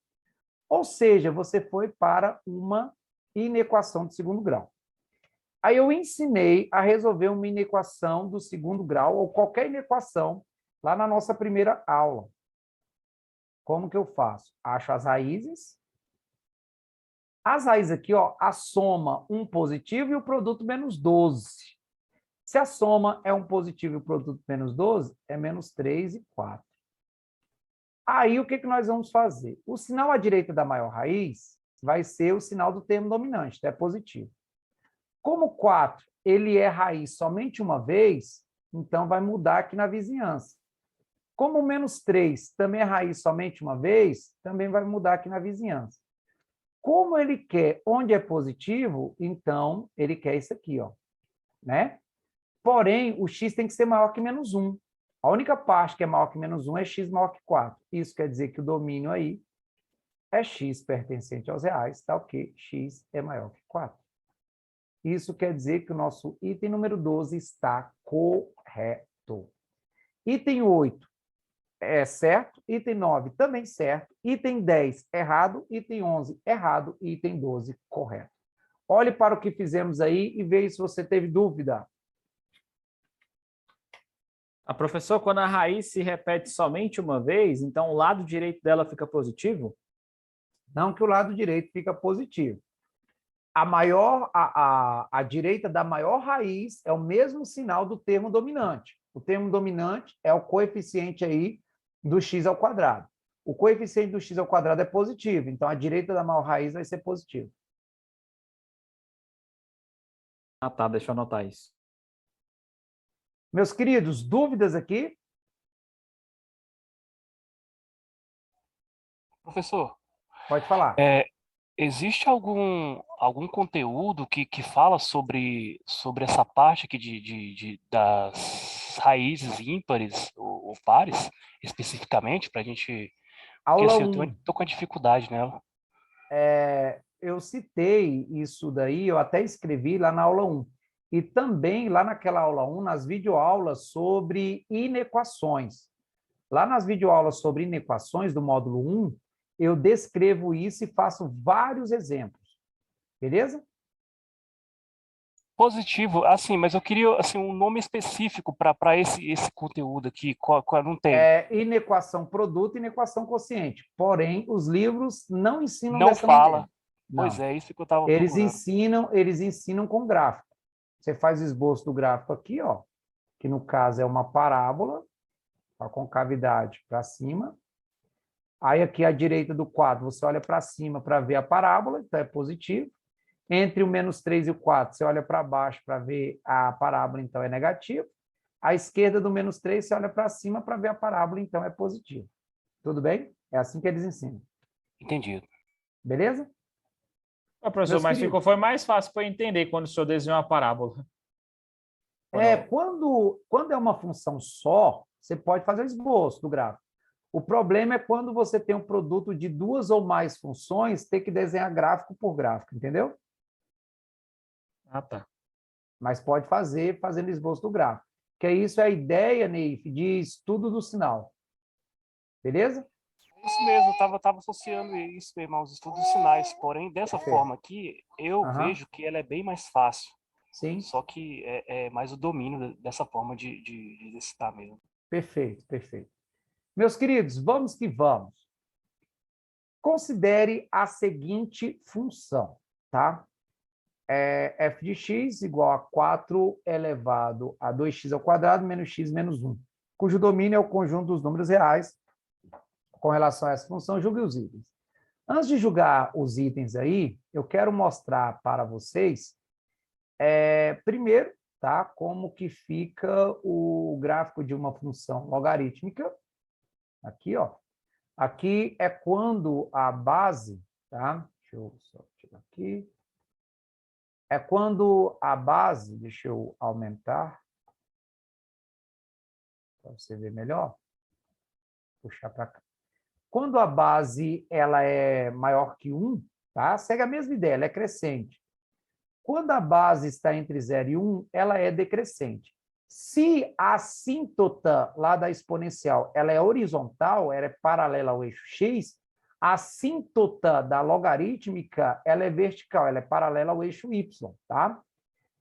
Ou seja, você foi para uma inequação de segundo grau. Aí eu ensinei a resolver uma inequação do segundo grau, ou qualquer inequação, lá na nossa primeira aula. Como que eu faço? Acho as raízes. As raízes aqui, ó, a soma 1 positivo e o produto menos 12. Se a soma é 1 positivo e o produto menos 12, é menos 3 e 4. Aí, o que nós vamos fazer? O sinal à direita da maior raiz vai ser o sinal do termo dominante, então é positivo. Como 4 ele é raiz somente uma vez, então vai mudar aqui na vizinhança. Como o menos 3 também é raiz somente uma vez, também vai mudar aqui na vizinhança. Como ele quer onde é positivo, então ele quer isso aqui, ó, né? Porém, o x tem que ser maior que menos 1. A única parte que é maior que menos 1 é x maior que 4. Isso quer dizer que o domínio aí é x pertencente aos reais, tá ok? X é maior que 4. Isso quer dizer que o nosso item número 12 está correto. Item 8 é certo, item 9 também certo, item 10 errado, item 11 errado e item 12 correto. Olhe para o que fizemos aí e veja se você teve dúvida. A professor, quando a raiz se repete somente uma vez, então o lado direito dela fica positivo? Não que o lado direito fica positivo. A direita da maior raiz é o mesmo sinal do termo dominante. O termo dominante é o coeficiente aí do x ao quadrado. O coeficiente do x ao quadrado é positivo, então a direita da maior raiz vai ser positiva. Ah, tá, deixa eu anotar isso. Meus queridos, dúvidas aqui? Professor, Pode falar. existe algum conteúdo que fala sobre essa parte aqui das raízes ímpares ou pares, especificamente, para a gente... Porque Aula assim, eu 1. tô com a dificuldade nela. Eu citei isso daí, eu até escrevi lá na aula 1. E também lá naquela aula 1, nas videoaulas sobre inequações. Lá nas videoaulas sobre inequações do módulo 1, eu descrevo isso e faço vários exemplos. Beleza? Positivo, assim, mas eu queria assim, um nome específico para esse conteúdo aqui, qual não tem. Inequação produto e inequação quociente. Porém, os livros não ensinam Não dessa fala. maneira. Pois Não. é, isso que eu estava Eles procurando. ensinam com gráfico. Você faz o esboço do gráfico aqui, ó, que no caso é uma parábola, a concavidade para cima. Aí aqui à direita do quadro, você olha para cima para ver a parábola, então é positivo. Entre o menos 3 e o 4, você olha para baixo para ver a parábola, então é negativo. À esquerda do menos 3, você olha para cima para ver a parábola, então é positivo. Tudo bem? É assim que eles ensinam. Entendido. Beleza? Professor, mas foi mais fácil para eu entender quando o senhor desenhou uma parábola. Quando é uma função só, você pode fazer o esboço do gráfico. O problema é quando você tem um produto de 2 ou mais funções, ter que desenhar gráfico por gráfico, entendeu? Ah, tá. Mas pode fazer fazendo esboço do gráfico. Que isso é a ideia, Neif, de estudo do sinal. Beleza? Isso mesmo, eu estava associando isso mesmo aos estudos de sinais, porém, dessa forma aqui, eu vejo que ela é bem mais fácil. Sim. Só que é mais o domínio dessa forma de exercitar mesmo. Perfeito, perfeito. Meus queridos, vamos que vamos. Considere a seguinte função, tá? F de x igual a 4 elevado a 2x ao quadrado menos x menos 1, cujo domínio é o conjunto dos números reais. Com relação a essa função, julgue os itens. Antes de julgar os itens aí, eu quero mostrar para vocês, primeiro, tá? Como que fica o gráfico de uma função logarítmica. Aqui, ó. Aqui é quando a base, tá? Deixa eu só tirar aqui. É quando a base, deixa eu aumentar, para você ver melhor. Puxar para cá. Quando a base ela é maior que 1, tá? Segue a mesma ideia, ela é crescente. Quando a base está entre 0 e 1, ela é decrescente. Se a assíntota lá da exponencial ela é horizontal, ela é paralela ao eixo x, a assíntota da logarítmica ela é vertical, ela é paralela ao eixo y, tá?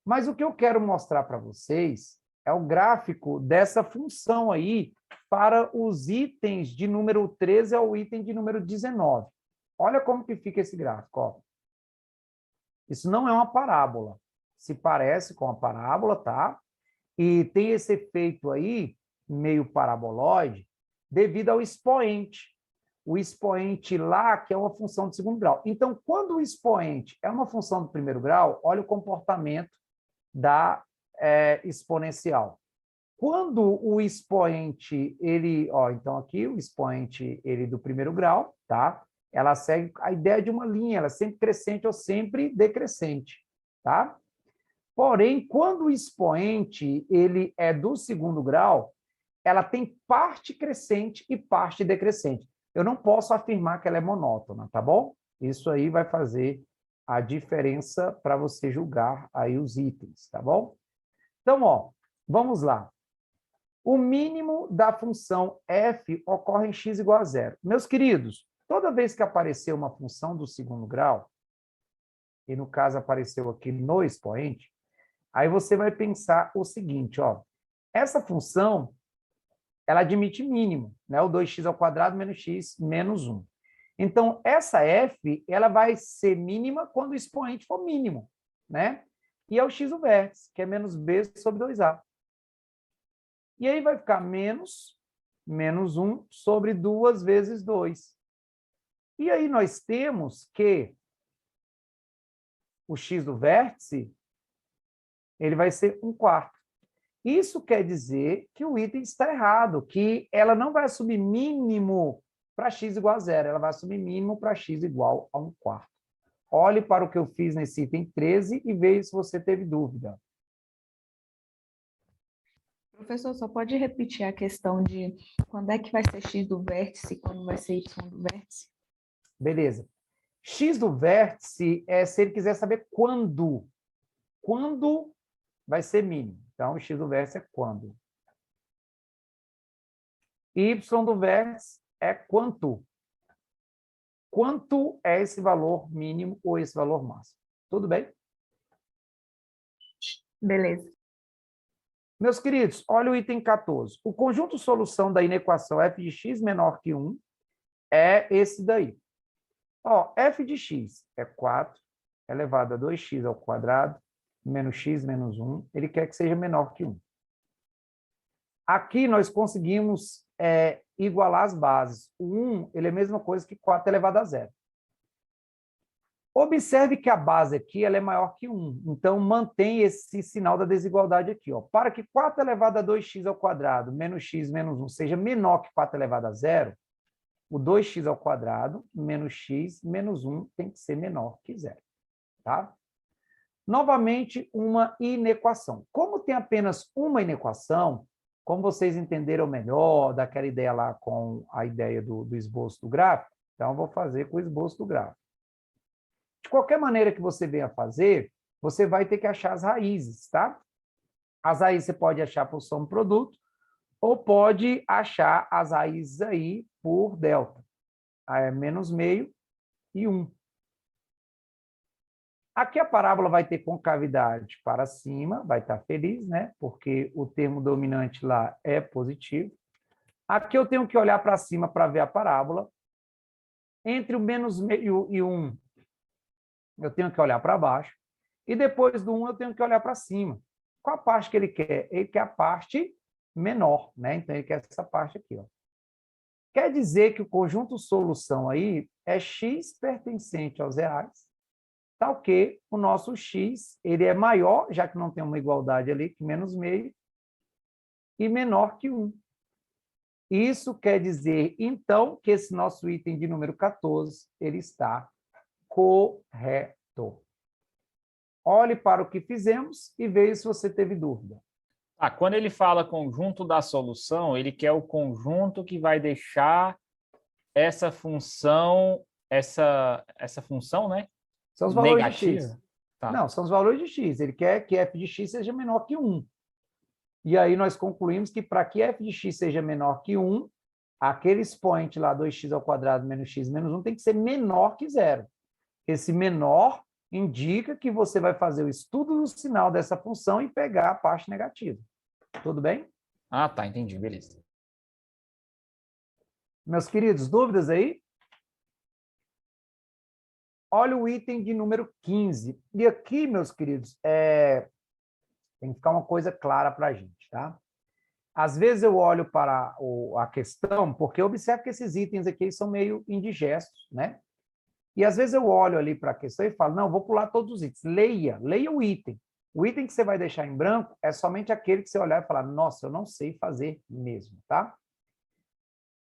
Mas o que eu quero mostrar para vocês é o gráfico dessa função aí para os itens de número 13 ao item de número 19. Olha como que fica esse gráfico, ó. Isso não é uma parábola. Se parece com uma parábola, tá? E tem esse efeito aí, meio paraboloide, devido ao expoente. O expoente lá, que é uma função de segundo grau. Então, quando o expoente é uma função do primeiro grau, olha o comportamento da exponencial. Quando o expoente, ele, ó, então aqui o expoente, ele do primeiro grau, tá? Ela segue a ideia de uma linha, ela é sempre crescente ou sempre decrescente, tá? Porém, quando o expoente, ele é do segundo grau, ela tem parte crescente e parte decrescente. Eu não posso afirmar que ela é monótona, tá bom? Isso aí vai fazer a diferença para você julgar aí os itens, tá bom? Então, ó, vamos lá. O mínimo da função f ocorre em x igual a 0. Meus queridos, toda vez que aparecer uma função do segundo grau, e no caso apareceu aqui no expoente, aí você vai pensar o seguinte, ó, essa função, ela admite mínimo, né? O 2x² menos x menos 1. Então, essa f, ela vai ser mínima quando o expoente for mínimo, né? E é o x o vértice, que é menos b sobre 2a. E aí vai ficar menos 1 sobre 2 vezes 2. E aí nós temos que o x do vértice, ele vai ser 1/4. Isso quer dizer que o item está errado, que ela não vai assumir mínimo para x igual a 0, ela vai assumir mínimo para x igual a 1/4. Olhe para o que eu fiz nesse item 13 e veja se você teve dúvida. Professor, só pode repetir a questão de quando é que vai ser x do vértice e quando vai ser y do vértice? Beleza. X do vértice é se ele quiser saber quando. Quando vai ser mínimo. Então, o x do vértice é quando. Y do vértice é quanto. Quanto é esse valor mínimo ou esse valor máximo. Tudo bem? Beleza. Meus queridos, olha o item 14. O conjunto solução da inequação f de x menor que 1 é esse daí. Ó, f de x é 4 elevado a 2x² menos x menos 1. Ele quer que seja menor que 1. Aqui nós conseguimos igualar as bases. O 1 ele é a mesma coisa que 4 elevado a 0. Observe que a base aqui ela é maior que 1. Então, mantém esse sinal da desigualdade aqui. Ó. Para que 4 elevado a 2x² menos x menos 1 seja menor que 4 elevado a 0, o 2x² menos x menos 1 tem que ser menor que 0. Tá? Novamente, uma inequação. Como tem apenas uma inequação, como vocês entenderam melhor daquela ideia lá com a ideia do esboço do gráfico, então eu vou fazer com o esboço do gráfico. De qualquer maneira que você venha fazer, você vai ter que achar as raízes, tá? As raízes você pode achar por soma produto, ou pode achar as raízes aí por delta. Aí é menos meio e 1. Aqui a parábola vai ter concavidade para cima, vai estar feliz, né? Porque o termo dominante lá é positivo. Aqui eu tenho que olhar para cima para ver a parábola. Entre o menos meio e 1, eu tenho que olhar para baixo. E depois do 1, eu tenho que olhar para cima. Qual a parte que ele quer? Ele quer a parte menor, né? Então, ele quer essa parte aqui, ó. Quer dizer que o conjunto solução aí é x pertencente aos reais tal que o nosso x ele é maior, já que não tem uma igualdade ali, que menos meio, e menor que 1. Isso quer dizer, então, que esse nosso item de número 14 ele está correto. Olhe para o que fizemos e veja se você teve dúvida. Quando ele fala conjunto da solução, ele quer o conjunto que vai deixar essa função, essa função, né? São os valores negativa. de x. Tá. Não, são os valores de x. Ele quer que f de x seja menor que 1. E aí nós concluímos que para que f de x seja menor que 1, aquele expoente lá, 2x² menos x menos 1, tem que ser menor que 0. Esse menor indica que você vai fazer o estudo do sinal dessa função e pegar a parte negativa. Tudo bem? Tá, entendi, beleza. Meus queridos, dúvidas aí? Olha o item de número 15. E aqui, meus queridos, tem que ficar uma coisa clara para a gente, tá? Às vezes eu olho para a questão, porque eu observo que esses itens aqui são meio indigestos, né? E às vezes eu olho ali para a questão e falo, não, vou pular todos os itens. Leia o item. O item que você vai deixar em branco é somente aquele que você olhar e falar, nossa, eu não sei fazer mesmo, tá?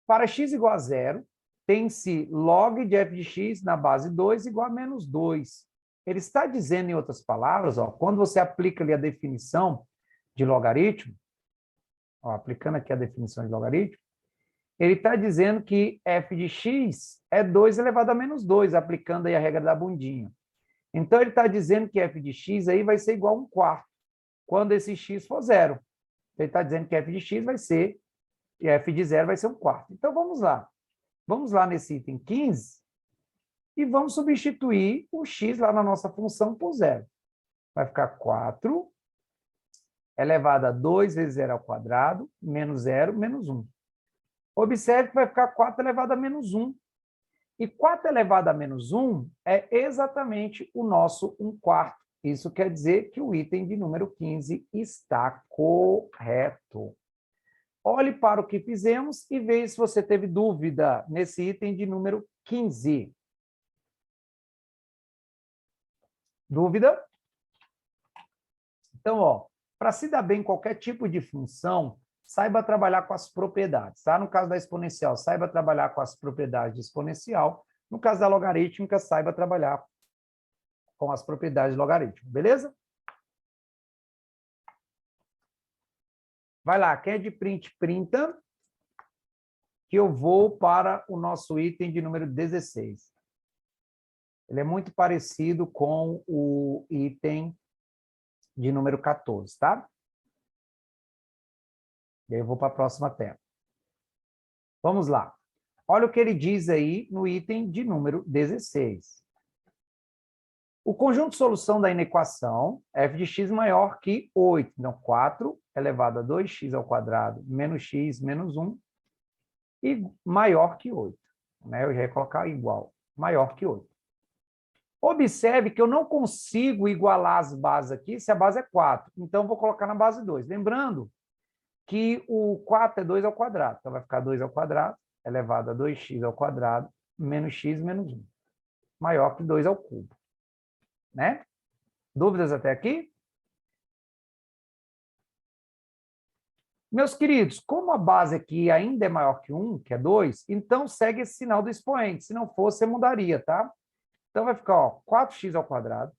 Para x igual a 0, tem-se log de f de x na base 2 igual a menos 2. Ele está dizendo, em outras palavras, quando você aplica ali a definição de logaritmo, aplicando aqui a definição de logaritmo, ele está dizendo que f de x é 2 elevado a menos 2, aplicando aí a regra da bundinha. Então, ele está dizendo que f de x aí vai ser igual a 1/4, quando esse x for 0. Ele está dizendo que f de x vai ser, e f de 0 vai ser 1/4. Então, vamos lá. Vamos lá nesse item 15 e vamos substituir o x lá na nossa função por 0. Vai ficar 4 elevado a 2 vezes 0², menos 0, menos 1. Observe que vai ficar 4 elevado a menos 1. E 4 elevado a menos 1 é exatamente o nosso 1/4. Isso quer dizer que o item de número 15 está correto. Olhe para o que fizemos e veja se você teve dúvida nesse item de número 15. Dúvida? Então, para se dar bem qualquer tipo de função, saiba trabalhar com as propriedades, tá? No caso da exponencial, saiba trabalhar com as propriedades de exponencial. No caso da logarítmica, saiba trabalhar com as propriedades de logaritmo, beleza? Vai lá, quem é de print, printa, que eu vou para o nosso item de número 16. Ele é muito parecido com o item de número 14, tá? E aí eu vou para a próxima tela. Vamos lá. Olha o que ele diz aí no item de número 16. O conjunto de solução da inequação f de x maior que 8. Então, 4 elevado a 2x² menos x menos 1 e maior que 8. Né? Eu já ia colocar igual, maior que 8. Observe que eu não consigo igualar as bases aqui se a base é 4. Então, eu vou colocar na base 2. Lembrando que o 4 é 2². Então, vai ficar 2² elevado a 2x² menos x menos 1. Maior que 2². Né? Dúvidas até aqui? Meus queridos, como a base aqui ainda é maior que 1, que é 2, então segue esse sinal do expoente. Se não fosse, você mudaria, tá? Então vai ficar 4x²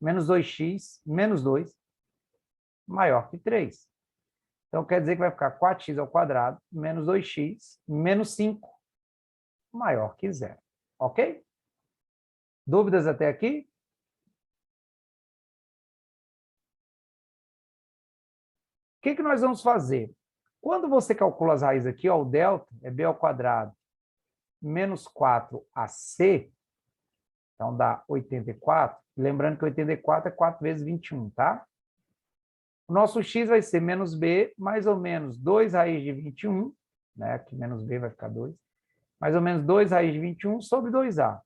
menos 2x menos 2 maior que 3. Então quer dizer que vai ficar 4x² menos 2x menos 5 maior que 0. Ok? Dúvidas até aqui? O que nós vamos fazer? Quando você calcula as raízes aqui, o delta é b² menos 4ac, então dá 84. Lembrando que 84 é 4 vezes 21, tá? O nosso x vai ser menos b, mais ou menos 2 raiz de 21, né? Aqui menos b vai ficar 2. Mais ou menos 2 raiz de 21 sobre 2a.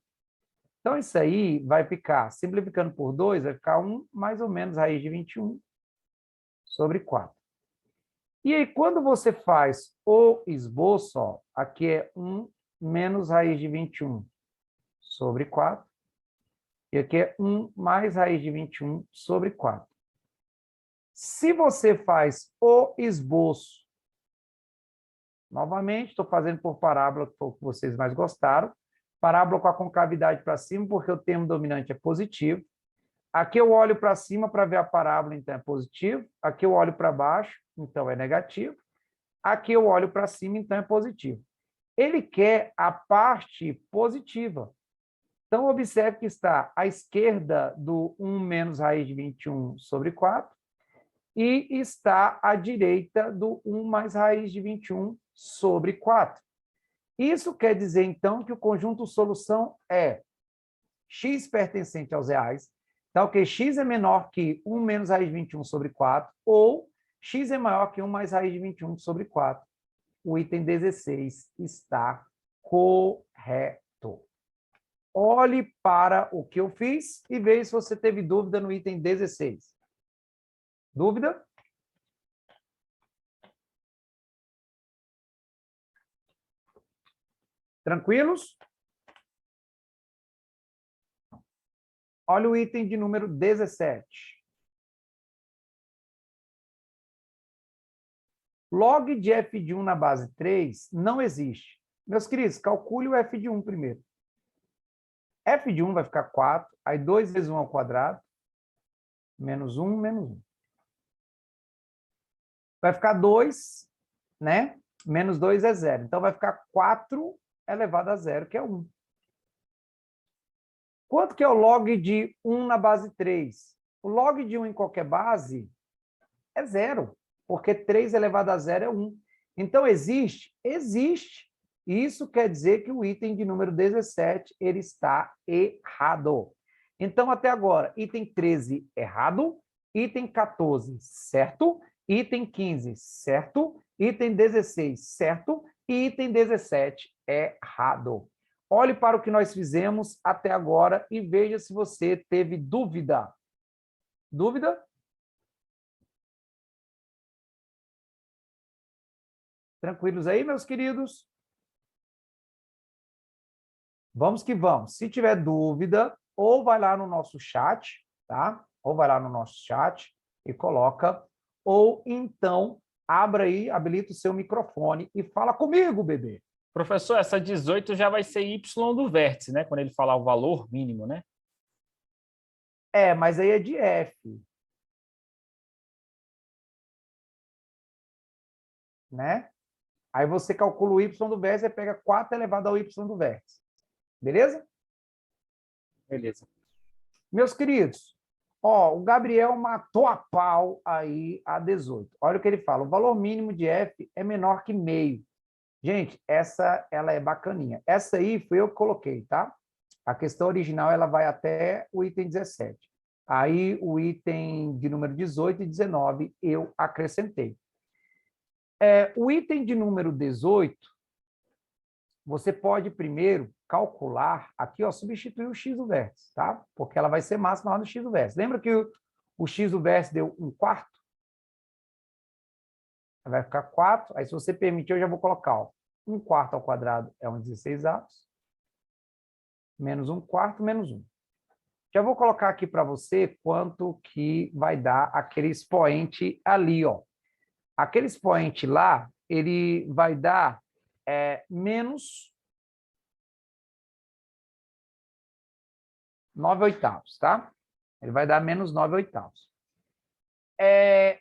Então, isso aí vai ficar, simplificando por 2, vai ficar 1 mais ou menos raiz de 21 sobre 4. E aí, quando você faz o esboço, aqui é 1 menos raiz de 21 sobre 4. E aqui é 1 mais raiz de 21 sobre 4. Se você faz o esboço, novamente, estou fazendo por parábola, que foi o que vocês mais gostaram. Parábola com a concavidade para cima, porque o termo dominante é positivo. Aqui eu olho para cima para ver a parábola, então é positivo. Aqui eu olho para baixo, então é negativo. Aqui eu olho para cima, então é positivo. Ele quer a parte positiva. Então, observe que está à esquerda do 1 menos raiz de 21 sobre 4 e está à direita do 1 mais raiz de 21 sobre 4. Isso quer dizer, então, que o conjunto solução é x pertencente aos reais, então, que x é menor que 1 menos raiz de 21 sobre 4, ou x é maior que 1 mais raiz de 21 sobre 4. O item 16 está correto. Olhe para o que eu fiz e veja se você teve dúvida no item 16. Dúvida? Tranquilos? Olha o item de número 17. Log de f de 1 na base 3 não existe. Meus queridos, calcule o f de 1 primeiro. F de 1 vai ficar 4, aí 2 vezes 1 ao quadrado, menos 1, menos 1. Vai ficar 2, né? Menos 2 é 0. Então, vai ficar 4 elevado a 0, que é 1. Quanto que é o log de 1 na base 3? O log de 1 em qualquer base é 0, porque 3 elevado a 0 é 1. Então, existe? Existe. Isso quer dizer que o item de número 17 ele está errado. Então, até agora, item 13, errado. Item 14, certo. Item 15, certo. Item 16, certo. E item 17, errado. Olhe para o que nós fizemos até agora e veja se você teve dúvida. Dúvida? Tranquilos aí, meus queridos? Vamos que vamos. Se tiver dúvida, ou vai lá no nosso chat, tá? Ou vai lá no nosso chat e coloca, ou então abra aí, habilita o seu microfone e fala comigo, bebê. Professor, essa 18 já vai ser y do vértice, né? Quando ele falar o valor mínimo, né? É, mas aí é de f. Né? Aí você calcula o y do vértice e pega 4 elevado ao y do vértice. Beleza? Beleza. Meus queridos, ó, o Gabriel matou a pau aí a 18. Olha o que ele fala. O valor mínimo de f é menor que meio. Gente, ela é bacaninha. Essa aí foi eu que coloquei, tá? A questão original ela vai até o item 17. Aí o item de número 18 e 19 eu acrescentei. O item de número 18, você pode primeiro calcular, aqui, ó, substituir o x do vértice, tá? Porque ela vai ser máxima lá no x do vértice. Lembra que o x do vértice deu 1/4? Vai ficar 4. Aí, se você permitir, eu já vou colocar, ó, 1/4 ao quadrado é 1/16, menos 1/4, menos 1. Já vou colocar aqui para você quanto que vai dar aquele expoente ali, ó. Aquele expoente lá, ele vai dar menos 9/8, tá? Ele vai dar menos 9/8.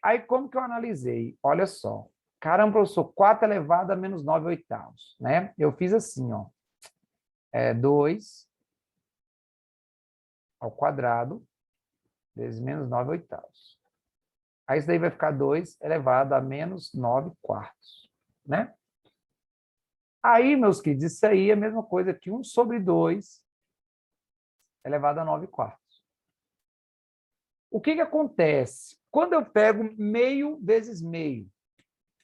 Aí, como que eu analisei? Olha só. Caramba, professor, 4 elevado a menos 9/8, né? Eu fiz assim, ó. 2 ao quadrado vezes menos 9/8. Aí isso daí vai ficar 2 elevado a menos 9/4, né? Aí, meus queridos, isso aí é a mesma coisa que 1 sobre 2 elevado a 9/4. O que que acontece? Quando eu pego meio vezes meio,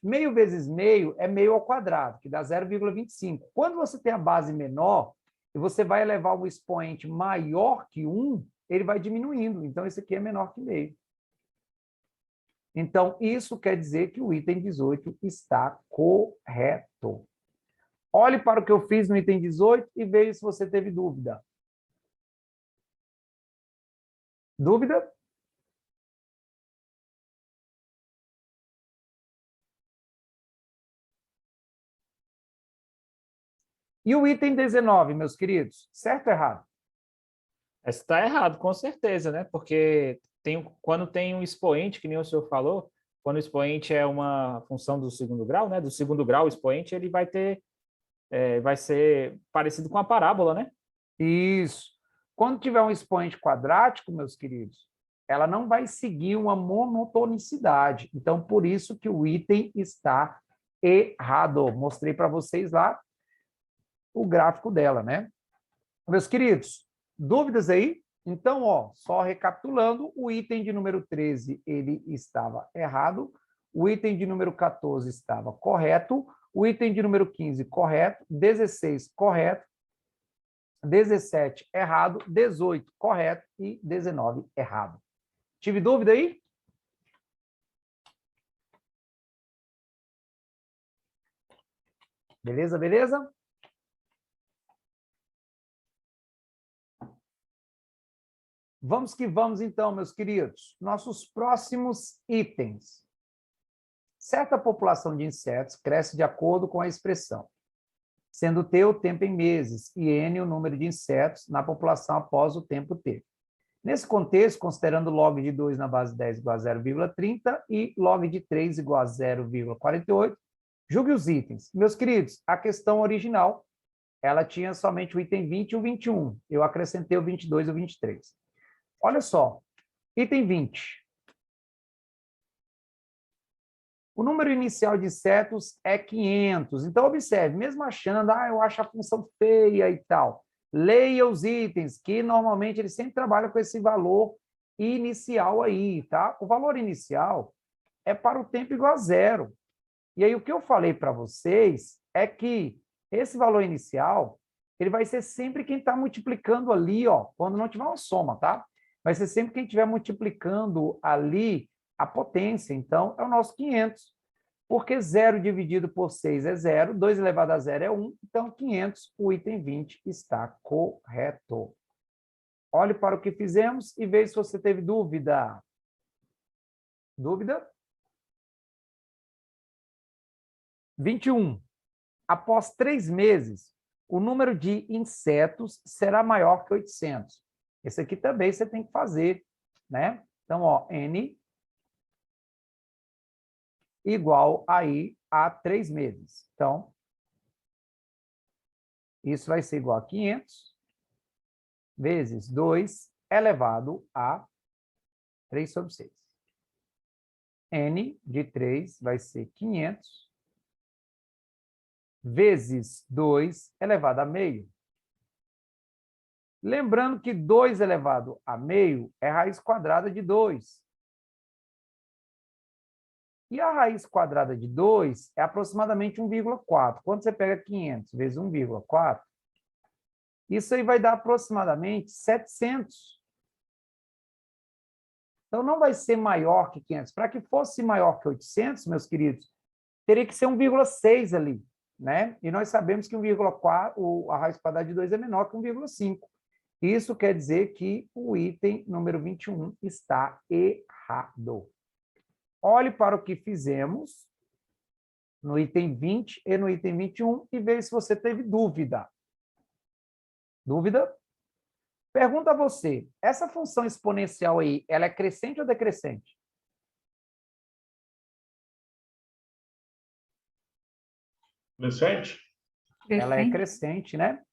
meio vezes meio é meio ao quadrado, que dá 0,25. Quando você tem a base menor, e você vai elevar um expoente maior que 1, ele vai diminuindo. Então, esse aqui é menor que meio. Então, isso quer dizer que o item 18 está correto. Olhe para o que eu fiz no item 18 e veja se você teve dúvida. Dúvida? E o item 19, meus queridos? Certo ou errado? Está errado, com certeza, né? Porque quando tem um expoente, que nem o senhor falou, quando o expoente é uma função do segundo grau, né? Do segundo grau, o expoente ele vai ser parecido com a parábola, né? Isso. Quando tiver um expoente quadrático, meus queridos, ela não vai seguir uma monotonicidade. Então, por isso que o item está errado. Mostrei para vocês lá o gráfico dela, né? Meus queridos, dúvidas aí? Então, ó, só recapitulando, o item de número 13, ele estava errado, o item de número 14 estava correto, o item de número 15 correto, 16 correto, 17 errado, 18 correto e 19 errado. Tive dúvida aí? Beleza, beleza? Vamos que vamos, então, meus queridos. Nossos próximos itens. Certa população de insetos cresce de acordo com a expressão, sendo T o tempo em meses e N o número de insetos na população após o tempo T. Nesse contexto, considerando log de 2 na base 10 igual a 0,30 e log de 3 igual a 0,48, julgue os itens. Meus queridos, a questão original, ela tinha somente o item 20 e o 21. Eu acrescentei o 22 e o 23. Olha só, item 20. O número inicial de insetos é 500. Então, observe, mesmo achando, eu acho a função feia e tal, leia os itens, que normalmente ele sempre trabalha com esse valor inicial aí, tá? O valor inicial é para o tempo igual a zero. E aí, o que eu falei para vocês é que esse valor inicial, ele vai ser sempre quem está multiplicando ali, ó, quando não tiver uma soma, tá? Vai ser sempre quem estiver multiplicando ali a potência. Então, é o nosso 500. Porque 0 dividido por 6 é 0, 2 elevado a 0 é 1, então 500, o item 20 está correto. Olhe para o que fizemos e veja se você teve dúvida. Dúvida? 21. Após 3 meses, o número de insetos será maior que 800. Esse aqui também você tem que fazer, né? Então, ó, N igual aí a 3 meses. Então, isso vai ser igual a 500 vezes 2 elevado a 3 sobre 6. N de 3 vai ser 500 vezes 2 elevado a meio. Lembrando que 2 elevado a meio é raiz quadrada de 2. E a raiz quadrada de 2 é aproximadamente 1,4. Quando você pega 500 vezes 1,4, isso aí vai dar aproximadamente 700. Então, não vai ser maior que 500. Para que fosse maior que 800, meus queridos, teria que ser 1,6 ali, né? E nós sabemos que 1,4, a raiz quadrada de 2 é menor que 1,5. Isso quer dizer que o item número 21 está errado. Olhe para o que fizemos no item 20 e no item 21 e veja se você teve dúvida. Dúvida? Pergunta a você, essa função exponencial aí, ela é crescente ou decrescente? Crescente? Ela é crescente, né?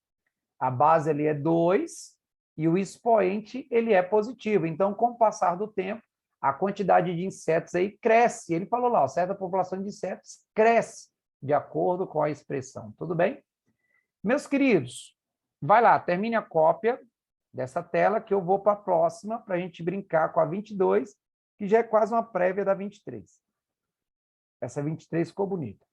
A base ali é 2 e o expoente ele é positivo. Então, com o passar do tempo, a quantidade de insetos aí cresce. Ele falou lá, certa população de insetos cresce de acordo com a expressão. Tudo bem? Meus queridos, vai lá, termine a cópia dessa tela que eu vou para a próxima para a gente brincar com a 22, que já é quase uma prévia da 23. Essa 23 ficou bonita.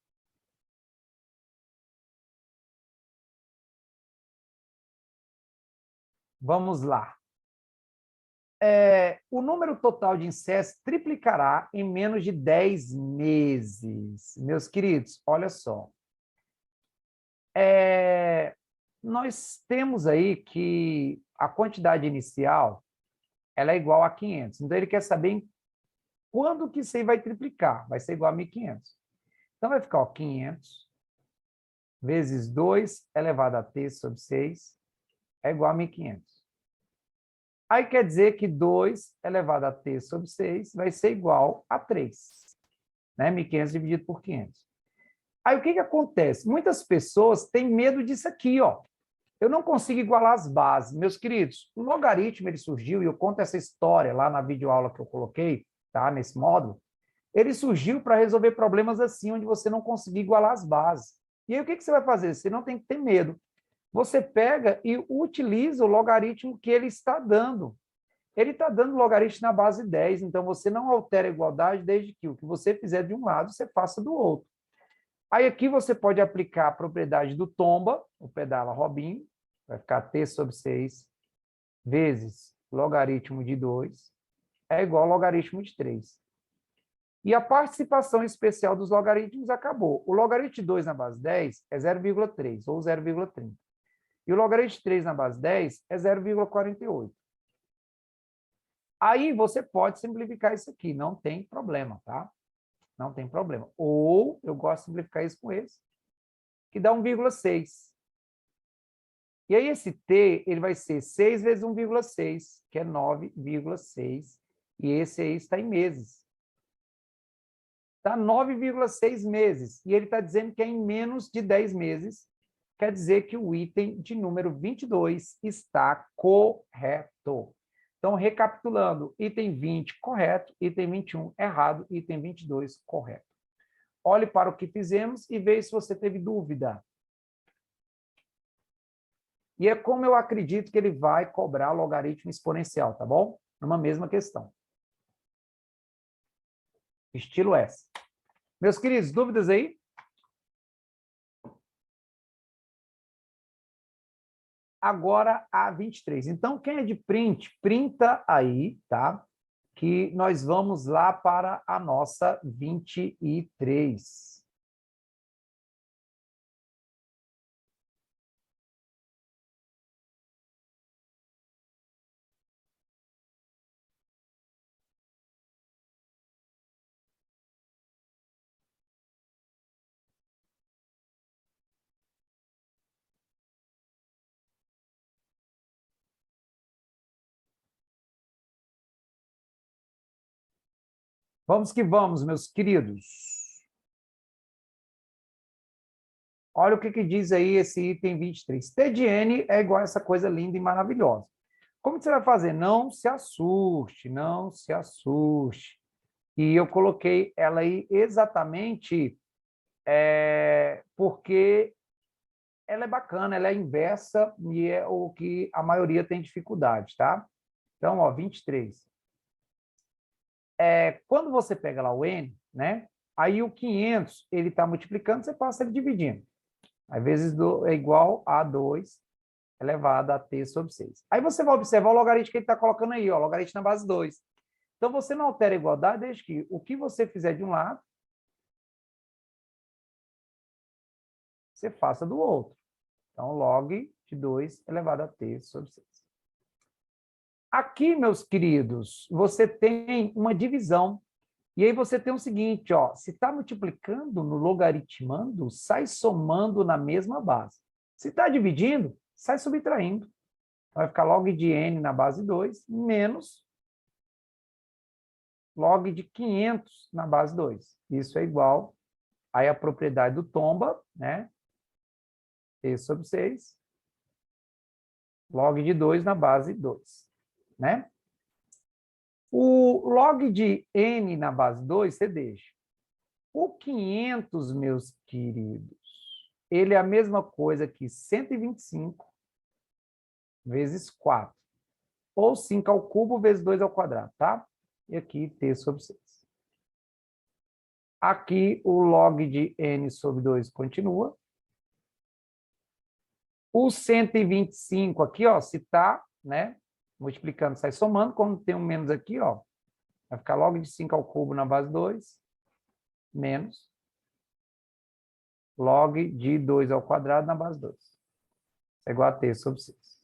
Vamos lá. O número total de insetos triplicará em menos de 10 meses. Meus queridos, olha só. Nós temos aí que a quantidade inicial ela é igual a 500. Então, ele quer saber em quando que isso aí vai triplicar. Vai ser igual a 1.500. Então, vai ficar, ó, 500 vezes 2 elevado a t sobre 6 é igual a 1.500. Aí quer dizer que 2 elevado a t sobre 6 vai ser igual a 3. Né? 1.500 dividido por 500. Aí o que acontece? Muitas pessoas têm medo disso aqui, ó. Eu não consigo igualar as bases. Meus queridos, o logaritmo ele surgiu, e eu conto essa história lá na videoaula que eu coloquei, tá? Nesse módulo. Ele surgiu para resolver problemas assim, onde você não conseguir igualar as bases. E aí o que você vai fazer? Você não tem que ter medo. Você pega e utiliza o logaritmo que ele está dando. Ele está dando logaritmo na base 10, então você não altera a igualdade desde que o que você fizer de um lado, você faça do outro. Aí aqui você pode aplicar a propriedade do tomba, o pedala Robinho, vai ficar t sobre 6 vezes logaritmo de 2 é igual ao logaritmo de 3. E a participação especial dos logaritmos acabou. O logaritmo de 2 na base 10 é 0,3 ou 0,30. E o logaritmo de 3 na base 10 é 0,48. Aí você pode simplificar isso aqui, não tem problema, tá? Não tem problema. Ou eu gosto de simplificar isso com esse, que dá 1,6. E aí esse t, ele vai ser 6 vezes 1,6, que é 9,6. E esse aí está em meses. Está 9,6 meses. E ele está dizendo que é em menos de 10 meses. Quer dizer que o item de número 22 está correto. Então, recapitulando, item 20, correto, item 21, errado, item 22, correto. Olhe para o que fizemos e veja se você teve dúvida. E é como eu acredito que ele vai cobrar logaritmo exponencial, tá bom? Numa mesma questão. Estilo S. Meus queridos, dúvidas aí? Agora a 23. Então, quem é de print, printa aí, tá? Que nós vamos lá para a nossa 23. Vamos que vamos, meus queridos. Olha o que diz aí esse item 23. T de N é igual a essa coisa linda e maravilhosa. Como que você vai fazer? Não se assuste, não se assuste. E eu coloquei ela aí exatamente porque ela é bacana, ela é inversa e é o que a maioria tem dificuldade, tá? Então, ó, 23. Quando você pega lá o N, né? Aí o 500, ele está multiplicando, você passa ele dividindo. Aí vezes é igual a 2 elevado a t sobre 6. Aí você vai observar o logaritmo que ele está colocando aí, ó, logaritmo na base 2. Então, você não altera a igualdade desde que o que você fizer de um lado, você faça do outro. Então, log de 2 elevado a t sobre 6. Aqui, meus queridos, você tem uma divisão. E aí você tem o seguinte, ó, se está multiplicando no logaritmando, sai somando na mesma base. Se está dividindo, sai subtraindo. Vai ficar log de n na base 2 menos log de 500 na base 2. Isso é igual aí a propriedade do tomba, né? T sobre 6, log de 2 na base 2, né? O log de n na base 2, você deixa. O 500, meus queridos, ele é a mesma coisa que 125 vezes 4. Ou 5 ao cubo vezes 2 ao quadrado, tá? E aqui t sobre 6. Aqui o log de n sobre 2 continua. O 125 aqui, ó, se tá, né? Multiplicando, sai somando. Como tem um menos aqui, ó, vai ficar log de 5 ao cubo na base 2, menos log de 2 ao quadrado na base 2. É igual a t sobre 6.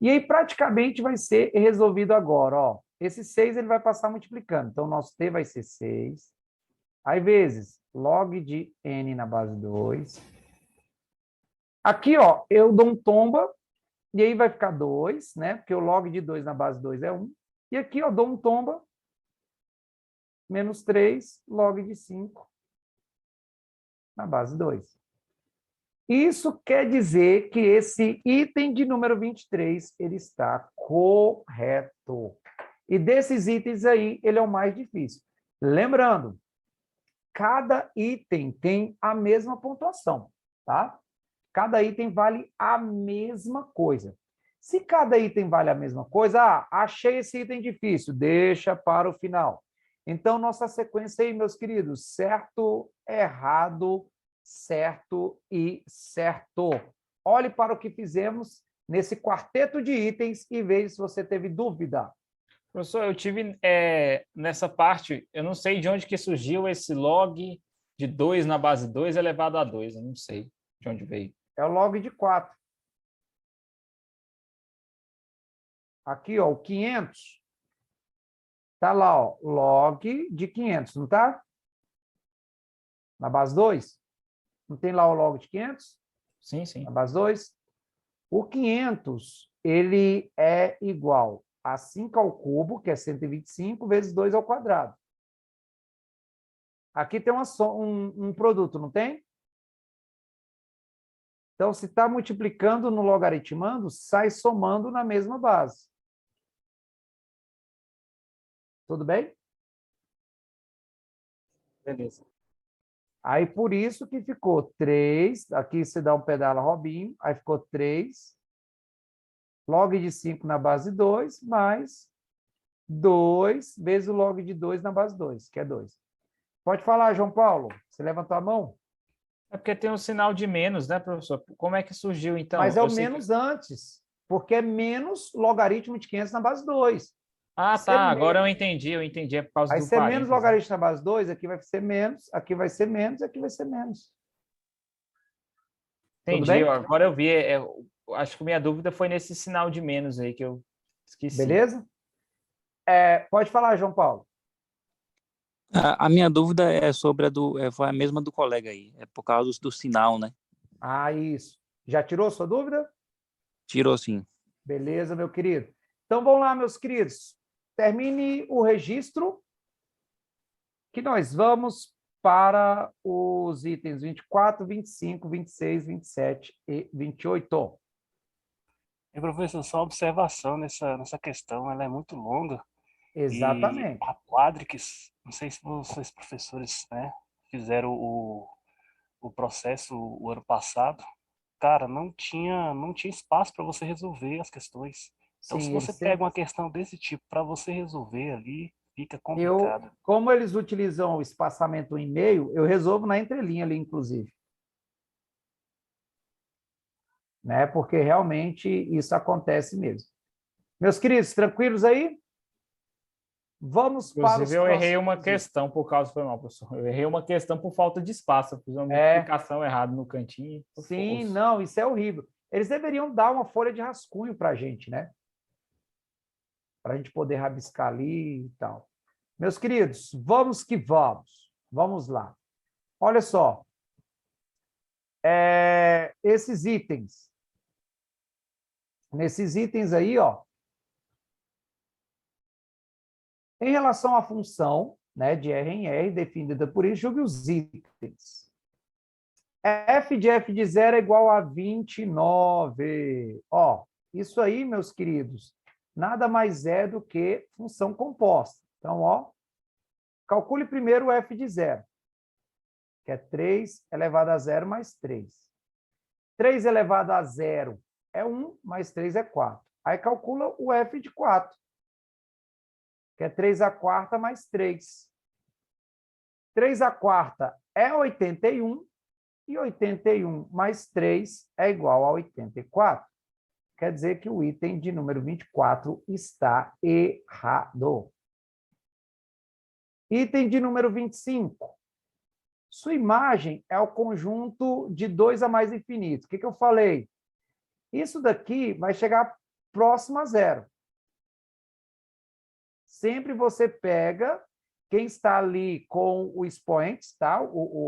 E aí, praticamente, vai ser resolvido agora. Ó. Esse 6 ele vai passar multiplicando. Então, o nosso t vai ser 6. Aí, vezes log de n na base 2. Aqui, ó, eu dou um tomba, e aí vai ficar 2, né? Porque o log de 2 na base 2 é 1. E aqui, ó, dou um tomba, menos 3, log de 5 na base 2. Isso quer dizer que esse item de número 23, ele está correto. E desses itens aí, ele é o mais difícil. Lembrando, cada item tem a mesma pontuação, tá? Cada item vale a mesma coisa. Se cada item vale a mesma coisa, achei esse item difícil, deixa para o final. Então, nossa sequência aí, meus queridos, certo, errado, certo e certo. Olhe para o que fizemos nesse quarteto de itens e veja se você teve dúvida. Professor, eu tive nessa parte, eu não sei de onde que surgiu esse log de 2 na base 2 elevado a 2, eu não sei de onde veio. É o log de 4. Aqui, ó, o 500. Está lá, ó, log de 500, não está? Na base 2? Não tem lá o log de 500? Sim, sim. Na base 2? O 500, ele é igual a 5 ao cubo, que é 125, vezes 2 ao quadrado. Aqui tem um produto, não tem? Então, se está multiplicando no logaritmando, sai somando na mesma base. Tudo bem? Beleza. Aí, por isso que ficou 3, aqui você dá um pedala Robinho, aí ficou 3, log de 5 na base 2, mais 2 vezes o log de 2 na base 2, que é 2. Pode falar, João Paulo. Você levantou a mão? É porque tem um sinal de menos, né, professor? Como é que surgiu, então? Mas é o Eu sei menos antes, porque é menos logaritmo de 500 na base 2. Ah, Se é tá. Agora menos- eu entendi. É por causa Aí, do se é menos parênteses, né? logaritmo na base 2, aqui vai ser menos, aqui vai ser menos, aqui vai ser menos. Tudo Entendi. bem? Agora eu vi. Acho que minha dúvida foi nesse sinal de menos aí que eu esqueci. Beleza? Pode falar, João Paulo. A minha dúvida é sobre foi a mesma do colega aí, é por causa do sinal, né? Ah, isso. Já tirou sua dúvida? Tirou sim. Beleza, meu querido. Então, vamos lá, meus queridos. Termine o registro, que nós vamos para os itens 24, 25, 26, 27 e 28. E, professor, só uma observação nessa questão, ela é muito longa. E Exatamente. a Quadrix, não sei se vocês, professores, né, fizeram o processo o ano passado, cara, não tinha espaço para você resolver as questões. Então, se Sim, você eles pega sempre... uma questão desse tipo para você resolver ali, fica complicado. Como eles utilizam o espaçamento em meio, eu resolvo na entrelinha ali, inclusive. Né? Porque realmente isso acontece mesmo. Meus queridos, tranquilos aí? Vamos para os Inclusive, eu errei uma próximos. questão por causa, foi mal, professor. Eu errei uma questão por falta de espaço. Eu fiz uma multiplicação errada no cantinho. Sim, não, isso é horrível. Eles deveriam dar uma folha de rascunho para a gente, né? Para a gente poder rabiscar ali e tal. Meus queridos, vamos que vamos. Vamos lá. Olha só. Esses itens. Nesses itens aí, ó. Em relação à função, né, de R em R, definida por isso, julgue os itens. F de 0 é igual a 29. Ó, isso aí, meus queridos, nada mais é do que função composta. Então, ó, calcule primeiro o F de 0, que é 3 elevado a 0 mais 3. 3 elevado a 0 é 1, mais 3 é 4. Aí calcula o F de 4, que é 3 à quarta mais 3. 3 à quarta é 81, e 81 mais 3 é igual a 84. Quer dizer que o item de número 24 está errado. Item de número 25. Sua imagem é o conjunto de 2 a mais infinito. O que eu falei? Isso daqui vai chegar próximo a zero. Sempre você pega quem está ali com o expoente, tá?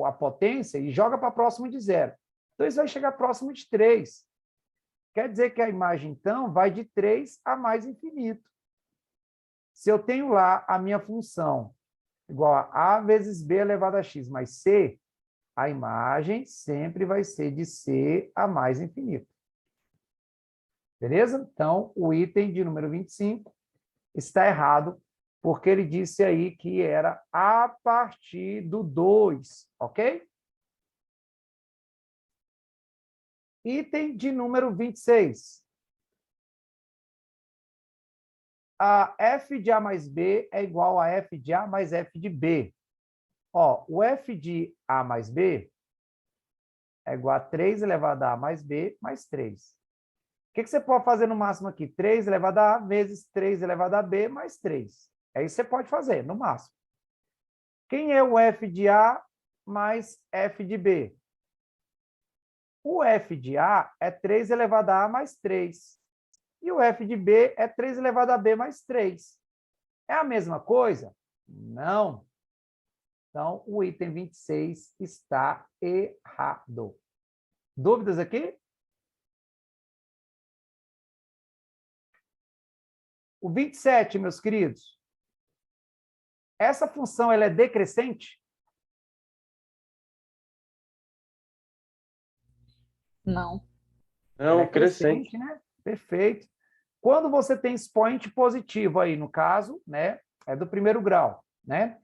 A potência, e joga para próximo de zero. Então, isso vai chegar próximo de 3. Quer dizer que a imagem, então, vai de 3 a mais infinito. Se eu tenho lá a minha função igual a A vezes B elevado a X mais C, a imagem sempre vai ser de C a mais infinito. Beleza? Então, o item de número 25 está errado, porque ele disse aí que era a partir do 2, ok? Item de número 26. A f de A mais B é igual a f de A mais f de B. Ó, o f de A mais B é igual a 3 elevado a A mais B mais 3. O que você pode fazer no máximo aqui? 3 elevado a A vezes 3 elevado a B mais 3. É isso que você pode fazer, no máximo. Quem é o f de A mais f de B? O f de A é 3 elevado a A mais 3. E o f de B é 3 elevado a B mais 3. É a mesma coisa? Não. Então, o item 26 está errado. Dúvidas aqui? O 27, meus queridos. Essa função ela é decrescente? Não. Ela Não, é crescente. crescente, né? Perfeito. Quando você tem expoente positivo aí, no caso, né, é do primeiro grau, né?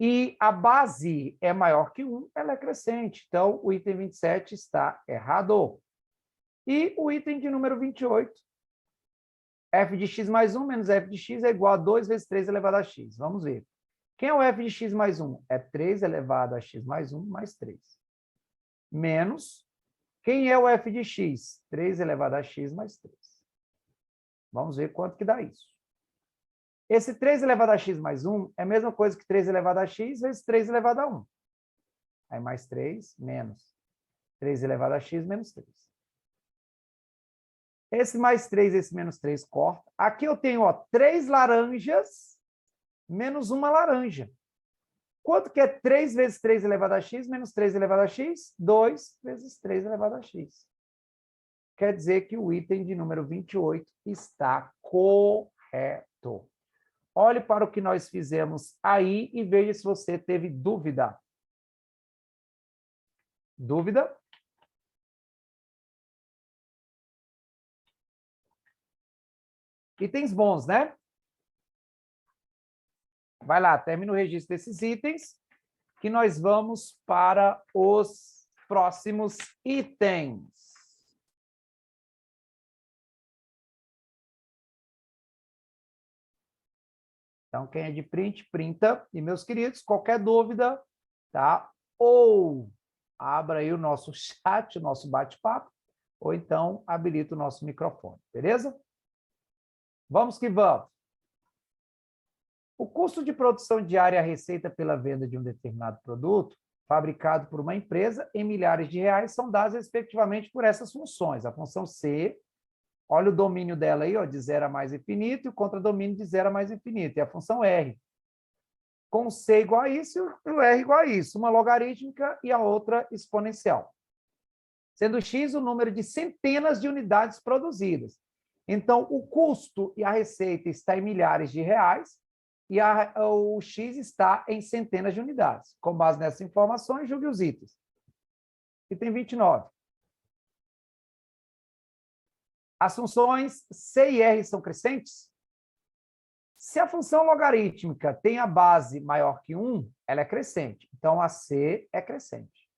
E a base é maior que 1, ela é crescente. Então, o item 27 está errado. E o item de número 28, f de x mais 1 menos f de x é igual a 2 vezes 3 elevado a x. Vamos ver. Quem é o f de x mais 1? É 3 elevado a x mais 1 mais 3. Menos, quem é o f de x? 3 elevado a x mais 3. Vamos ver quanto que dá isso. Esse 3 elevado a x mais 1 é a mesma coisa que 3 elevado a x vezes 3 elevado a 1. Aí mais 3 menos 3 elevado a x menos 3. Esse mais 3, esse menos 3 corta. Aqui eu tenho, ó, 3 laranjas menos uma laranja. Quanto que é 3 vezes 3 elevado a x menos 3 elevado a x? 2 vezes 3 elevado a x. Quer dizer que o item de número 28 está correto. Olhe para o que nós fizemos aí e veja se você teve dúvida. Dúvida? Itens bons, né? Vai lá, termina o registro desses itens, que nós vamos para os próximos itens. Então, quem é de print, printa. E, meus queridos, qualquer dúvida, tá? Ou abra aí o nosso chat, o nosso bate-papo, ou então habilita o nosso microfone, beleza? Vamos que vamos. O custo de produção diária e a receita pela venda de um determinado produto, fabricado por uma empresa, em milhares de reais, são dados respectivamente por essas funções. A função C, olha o domínio dela aí, ó, de 0 a mais infinito, e o contradomínio de 0 a mais infinito. E a função R, com C igual a isso e o R igual a isso. Uma logarítmica e a outra exponencial. Sendo X o número de centenas de unidades produzidas. Então, o custo e a receita está em milhares de reais e o X está em centenas de unidades. Com base nessas informações, julgue os itens. Item 29. As funções C e R são crescentes? Se a função logarítmica tem a base maior que 1, ela é crescente. Então, a C é crescente.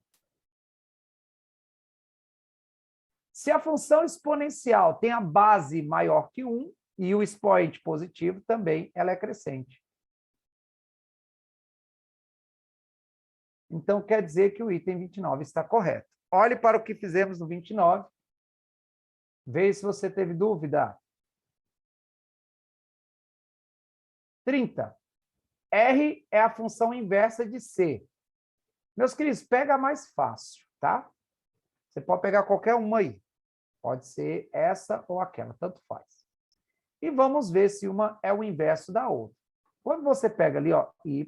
Se a função exponencial tem a base maior que 1 e o expoente positivo também, ela é crescente. Então, quer dizer que o item 29 está correto. Olhe para o que fizemos no 29. Veja se você teve dúvida. 30. R é a função inversa de C. Meus queridos, pega a mais fácil, tá? Você pode pegar qualquer uma aí. Pode ser essa ou aquela, tanto faz. e vamos ver se uma é o inverso da outra. Quando você pega ali, ó, y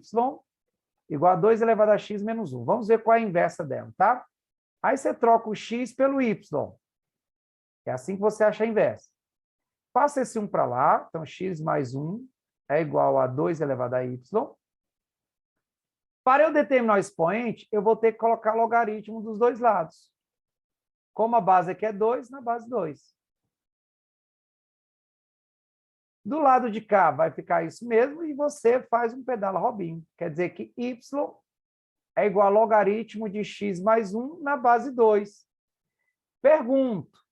igual a 2 elevado a x menos 1. Vamos ver qual é a inversa dela, tá? Aí você troca o x pelo y. É assim que você acha a inversa. Passa esse 1 para lá, então x mais 1 é igual a 2 elevado a y. Para eu determinar o expoente, eu vou ter que colocar logaritmo dos dois lados. Como a base aqui é 2, na base 2. Do lado de cá vai ficar isso mesmo e você faz um pedala Robinho. Quer dizer que y é igual a logaritmo de x mais 1 na base 2. Pergunto,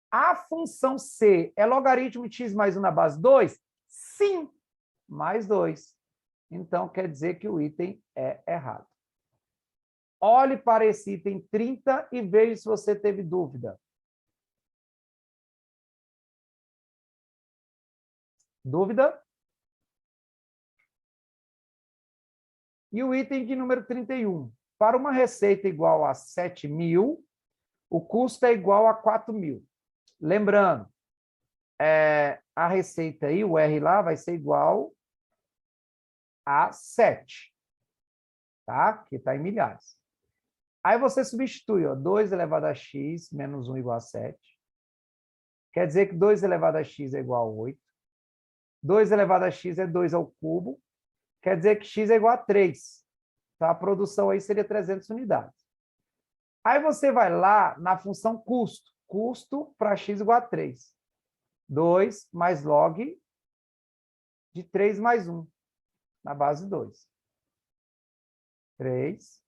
a função c é logaritmo de x mais 1 na base 2? Sim, mais 2. Então, quer dizer que o item é errado. Olhe para esse item 30 e veja se você teve dúvida. Dúvida? E o item de número 31. Para uma receita igual a 7.000, o custo é igual a 4.000. Lembrando, a receita aí, o R lá, vai ser igual a 7. Tá? Que está em milhares. Aí você substitui, ó, 2 elevado a x menos 1 igual a 7. Quer dizer que 2 elevado a x é igual a 8. 2 elevado a x é 2 ao cubo. Quer dizer que x é igual a 3. Então, a produção aí seria 300 unidades. Aí você vai lá na função custo. Custo para x igual a 3. 2 mais log de 3 mais 1, na base 2. 3,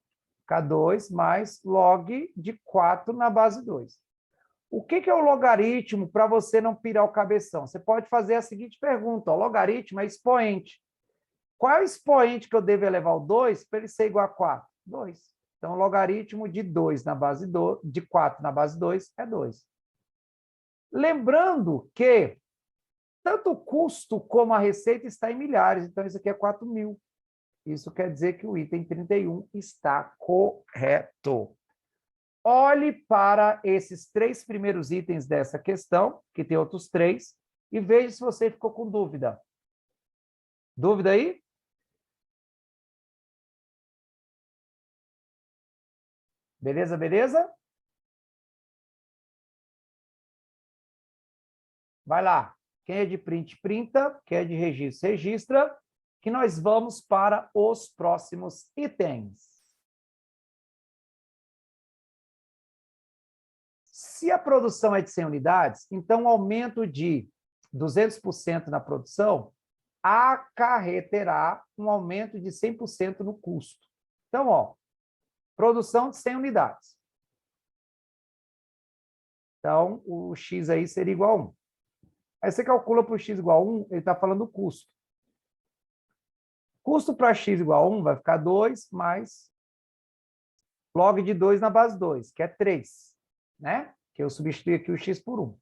K2 mais log de 4 na base 2. O que é o logaritmo para você não pirar o cabeção? Você pode fazer a seguinte pergunta. O logaritmo é expoente. Qual é o expoente que eu devo elevar ao 2 para ele ser igual a 4? 2. Então, o logaritmo de 2 na base 2, de 4 na base 2 é 2. Lembrando que tanto o custo como a receita está em milhares. Então, isso aqui é 4.000. Isso quer dizer que o item 31 está correto. Olhe para esses 3 primeiros itens dessa questão, que tem outros 3, e veja se você ficou com dúvida. Dúvida aí? Beleza, beleza? Vai lá. Quem é de print, printa. Quem é de registro, registra. Que nós vamos para os próximos itens. Se a produção é de 100 unidades, então o aumento de 200% na produção acarreterá um aumento de 100% no custo. Então, ó, produção de 100 unidades. Então, o x aí seria igual a 1. Aí você calcula para o x igual a 1, ele está falando do custo. Custo para x igual a 1 vai ficar 2 mais log de 2 na base 2, que é 3, né? Que eu substituí aqui o x por 1.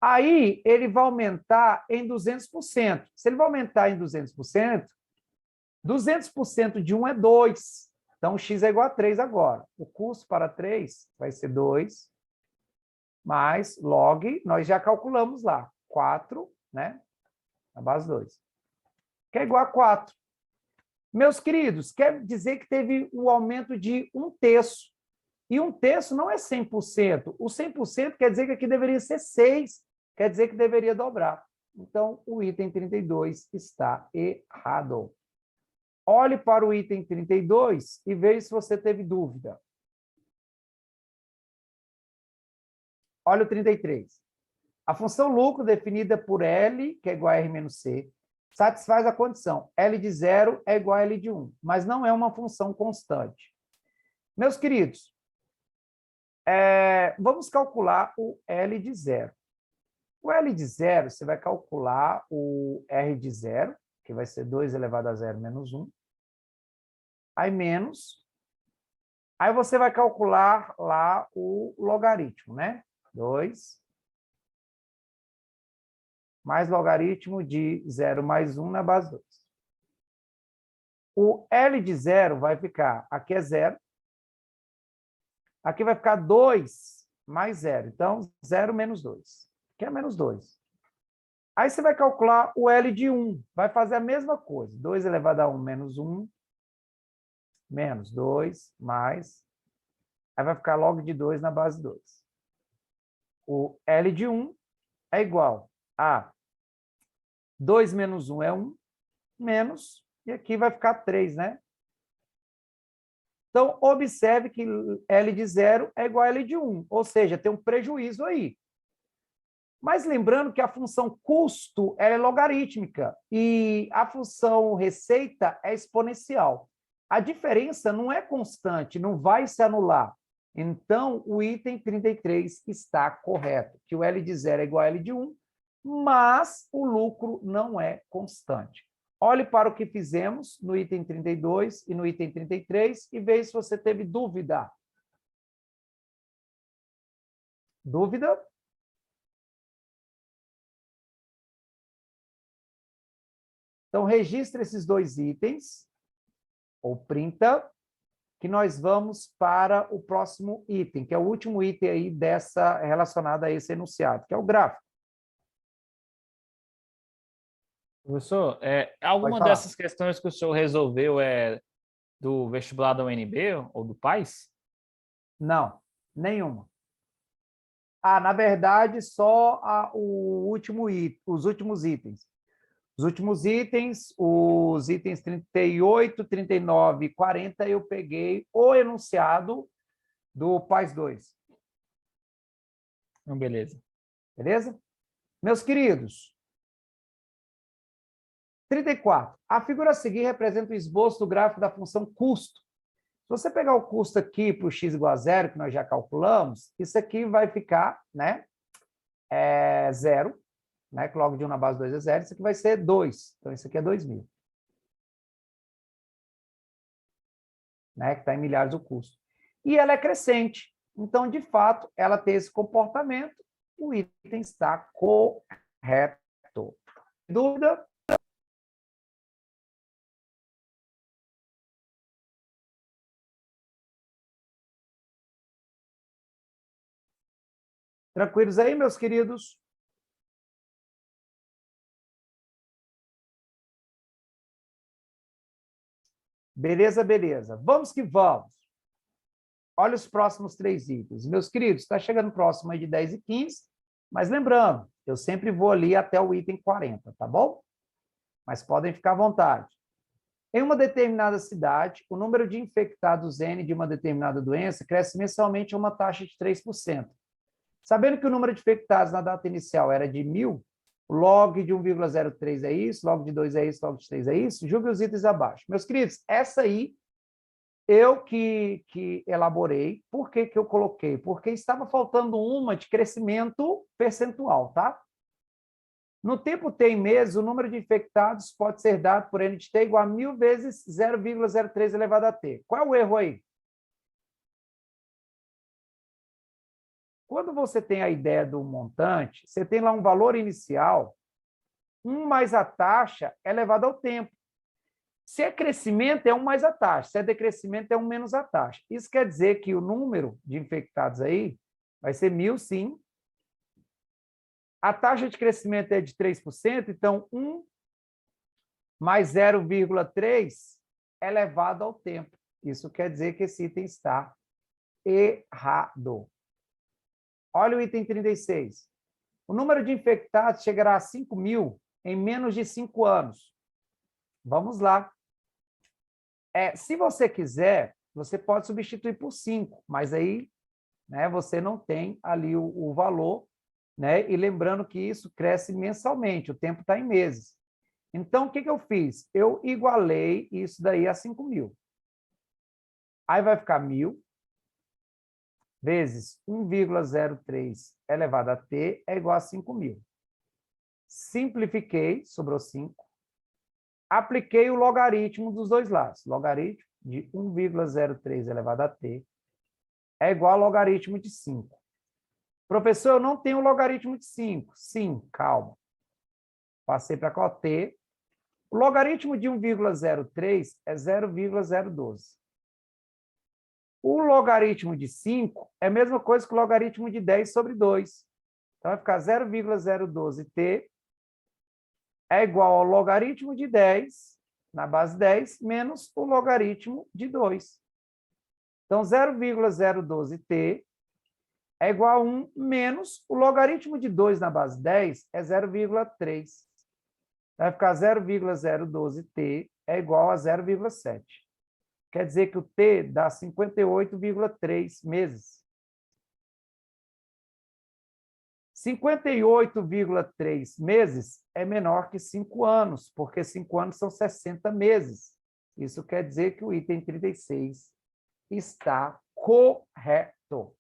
Aí, ele vai aumentar em 200%. Se ele vai aumentar em 200%, 200% de 1 é 2. Então, o x é igual a 3 agora. O custo para 3 vai ser 2 mais log, nós já calculamos lá, 4, né? Na base 2. Que é igual a 4. Meus queridos, quer dizer que teve um aumento de 1/3. E 1/3 não é 100%. O 100% quer dizer que aqui deveria ser 6. Quer dizer que deveria dobrar. Então, o item 32 está errado. Olhe para o item 32 e veja se você teve dúvida. Olha o 33. A função lucro definida por L, que é igual a R menos C, satisfaz a condição. L de 0 é igual a L de 1, mas não é uma função constante. Meus queridos, vamos calcular o L de 0. O L de 0, você vai calcular o R de 0, que vai ser 2 elevado a 0 menos 1. Aí menos. Aí você vai calcular lá o logaritmo, né? 2 mais logaritmo de 0 mais 1 na base 2. O L de 0 vai ficar, aqui é 0. Aqui vai ficar 2 mais 0. Então, 0 menos 2. Aqui é menos 2. Aí você vai calcular o L de 1. Vai fazer a mesma coisa. 2 elevado a 1 menos 1, menos 2, mais. Aí vai ficar log de 2 na base 2. O L de 1 é igual a 2 menos 1 é 1, menos, e aqui vai ficar 3, né? Então, observe que L de 0 é igual a L de 1, ou seja, tem um prejuízo aí. Mas lembrando que a função custo ela é logarítmica e a função receita é exponencial. A diferença não é constante, não vai se anular. Então, o item 33 está correto, que o L de 0 é igual a L de 1, mas o lucro não é constante. Olhe para o que fizemos no item 32 e no item 33 e veja se você teve dúvida. Dúvida? Então, registre esses dois itens, ou printa, que nós vamos para o próximo item, que é o último item aí dessa relacionada a esse enunciado, que é o gráfico. Professor, Pode alguma falar. dessas questões que o senhor resolveu é do vestibular da UNB ou do PAS? Não, nenhuma. Ah, na verdade, só os últimos itens. Os últimos itens, os itens 38, 39 e 40, eu peguei o enunciado do PAS 2. Beleza. Beleza? Meus queridos, 34. A figura a seguir representa o esboço do gráfico da função custo. Se você pegar o custo aqui para o x igual a 0, que nós já calculamos, isso aqui vai ficar, né, 0, né, que log de 1 na base 2 é 0, isso aqui vai ser 2. Então, isso aqui é 2.000. Né, que está em milhares o custo. E ela é crescente. Então, de fato, ela tem esse comportamento, o item está correto. Dúvida? Tranquilos aí, meus queridos? Beleza, beleza. Vamos que vamos. Olha os próximos 3 itens. Meus queridos, está chegando próximo aí de 10 e 15, mas lembrando, eu sempre vou ali até o item 40, tá bom? Mas podem ficar à vontade. Em uma determinada cidade, o número de infectados N de uma determinada doença cresce mensalmente a uma taxa de 3%. Sabendo que o número de infectados na data inicial era de 1.000, o log de 1,03 é isso, log de 2 é isso, log de 3 é isso, julgue os itens abaixo. Meus queridos, essa aí, eu que elaborei. Por que eu coloquei? Porque estava faltando uma de crescimento percentual, tá? No tempo T em meses, o número de infectados pode ser dado por N de T igual a 1.000 vezes 0,03 elevado a T. Qual é o erro aí? Quando você tem a ideia do montante, você tem lá um valor inicial, 1 mais a taxa elevado ao tempo. Se é crescimento, é 1 mais a taxa. Se é decrescimento, é 1 menos a taxa. Isso quer dizer que o número de infectados aí vai ser 1.000, sim. A taxa de crescimento é de 3%, então 1 mais 0,3 elevado ao tempo. Isso quer dizer que esse item está errado. Olha o item 36. O número de infectados chegará a 5.000 em menos de 5 anos. Vamos lá. Se você quiser, você pode substituir por 5, mas aí, né, você não tem ali o valor, né? E lembrando que isso cresce mensalmente, o tempo está em meses. Então, o que eu fiz? Eu igualei isso daí a 5.000. Aí vai ficar 1.000 vezes 1,03 elevado a t é igual a 5.000. Simplifiquei, sobrou 5. Apliquei o logaritmo dos dois lados. Logaritmo de 1,03 elevado a t é igual ao logaritmo de 5. Professor, eu não tenho logaritmo de 5. Sim, calma. Passei para qual t? O logaritmo de 1,03 é 0,012. O logaritmo de 5 é a mesma coisa que o logaritmo de 10 sobre 2. Então, vai ficar 0,012t é igual ao logaritmo de 10, na base 10, menos o logaritmo de 2. Então, 0,012t é igual a 1 menos o logaritmo de 2 na base 10 é 0,3. Vai ficar 0,012t é igual a 0,7. Quer dizer que o t dá 58,3 meses. 58,3 meses é menor que 5 anos, porque 5 anos são 60 meses. Isso quer dizer que o item 36 está correto.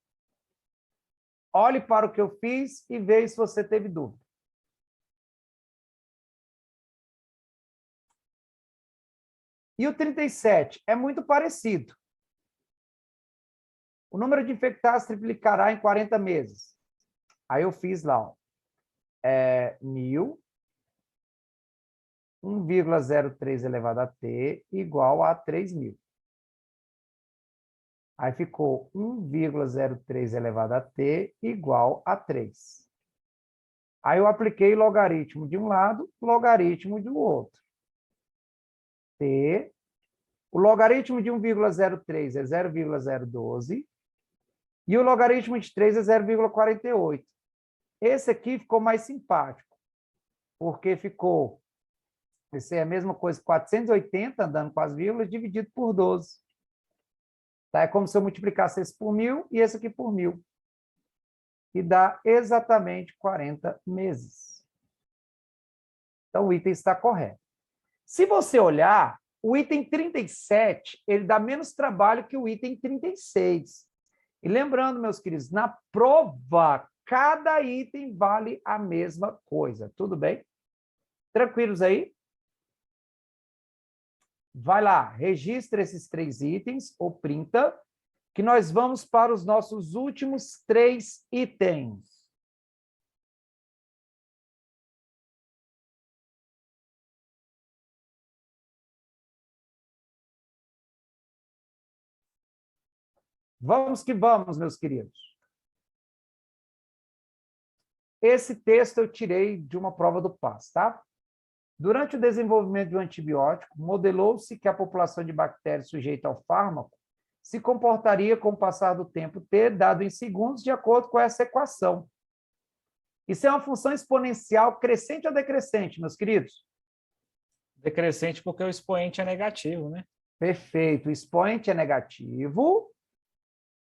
Olhe para o que eu fiz e veja se você teve dúvida. E o 37 é muito parecido. O número de infectados triplicará em 40 meses. Aí eu fiz lá, ó, 1.000, 1,03 elevado a t igual a 3.000. Aí ficou 1,03 elevado a t igual a 3. Aí eu apliquei logaritmo de um lado, logaritmo do outro. T. O logaritmo de 1,03 é 0,012 e o logaritmo de 3 é 0,48. Esse aqui ficou mais simpático, porque ficou, esse é a mesma coisa, 480, andando com as vírgulas, dividido por 12. Tá? É como se eu multiplicasse esse por 1.000 e esse aqui por 1.000. E dá exatamente 40 meses. Então, o item está correto. Se você olhar, o item 37, ele dá menos trabalho que o item 36. E lembrando, meus queridos, na prova, cada item vale a mesma coisa. Tudo bem? Tranquilos aí? Vai lá, registra esses 3 itens, ou printa, que nós vamos para os nossos últimos 3 itens. Vamos que vamos, meus queridos. Esse texto eu tirei de uma prova do PAS, tá? Durante o desenvolvimento do antibiótico, modelou-se que a população de bactérias sujeita ao fármaco se comportaria com o passar do tempo t dado em segundos de acordo com essa equação. Isso é uma função exponencial crescente ou decrescente, meus queridos? Decrescente porque o expoente é negativo, né? Perfeito. O expoente é negativo.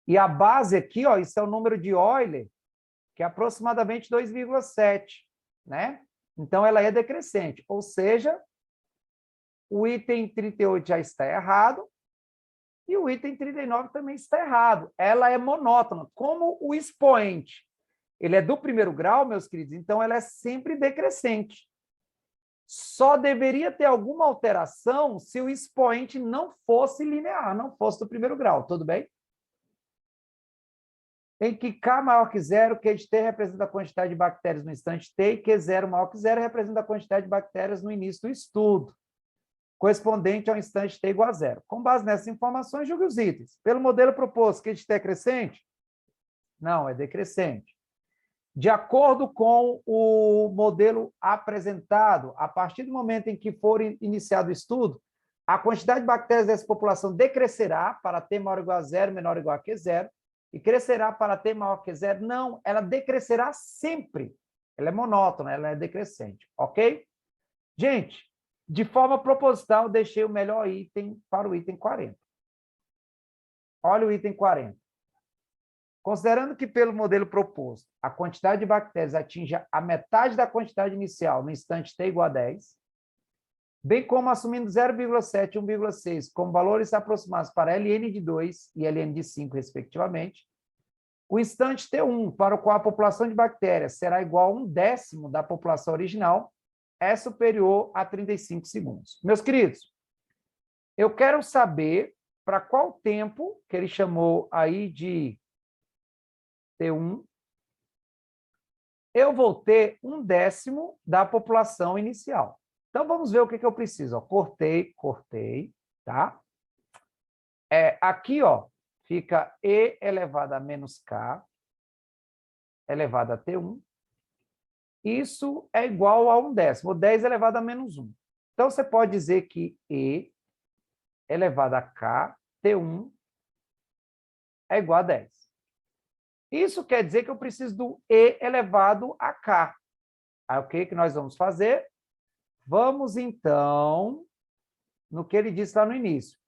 E a base aqui, ó, isso é o número de Euler, que é aproximadamente 2,7, né? Então, ela é decrescente. Ou seja, o item 38 já está errado e o item 39 também está errado. Ela é monótona. Como o expoente ele é do primeiro grau, meus queridos, então ela é sempre decrescente. Só deveria ter alguma alteração se o expoente não fosse linear, não fosse do primeiro grau. Tudo bem? Em que K maior que zero, Q de T representa a quantidade de bactérias no instante T, e Q0 maior que zero representa a quantidade de bactérias no início do estudo, correspondente ao instante T igual a zero. Com base nessas informações, julgue os itens. Pelo modelo proposto, Q de T é crescente? Não, é decrescente. De acordo com o modelo apresentado, a partir do momento em que for iniciado o estudo, a quantidade de bactérias dessa população decrescerá para T maior ou igual a zero, menor ou igual a Q0, e crescerá para T maior que zero? Não, ela decrescerá sempre. Ela é monótona, ela é decrescente, ok? Gente, de forma proposital, deixei o melhor item para o item 40. Olha o item 40. Considerando que, pelo modelo proposto, a quantidade de bactérias atinja a metade da quantidade inicial no instante T igual a 10, bem como assumindo 0,7 e 1,6 como valores aproximados para Ln de 2 e Ln de 5, respectivamente, o instante T1, para o qual a população de bactérias será igual a 1/10 da população original, é superior a 35 segundos. Meus queridos, eu quero saber para qual tempo, que ele chamou aí de T1, eu vou ter 1/10 da população inicial. Então, vamos ver o que eu preciso. Ó, cortei, tá? Aqui, ó, fica E elevado a menos K elevado a T1. isso é igual a 1/10, 10 elevado a menos 1. Então, você pode dizer que E elevado a K, T1, é igual a 10. Isso quer dizer que eu preciso do E elevado a K. Aí, o que nós vamos fazer? Vamos, então, no que ele disse lá no início.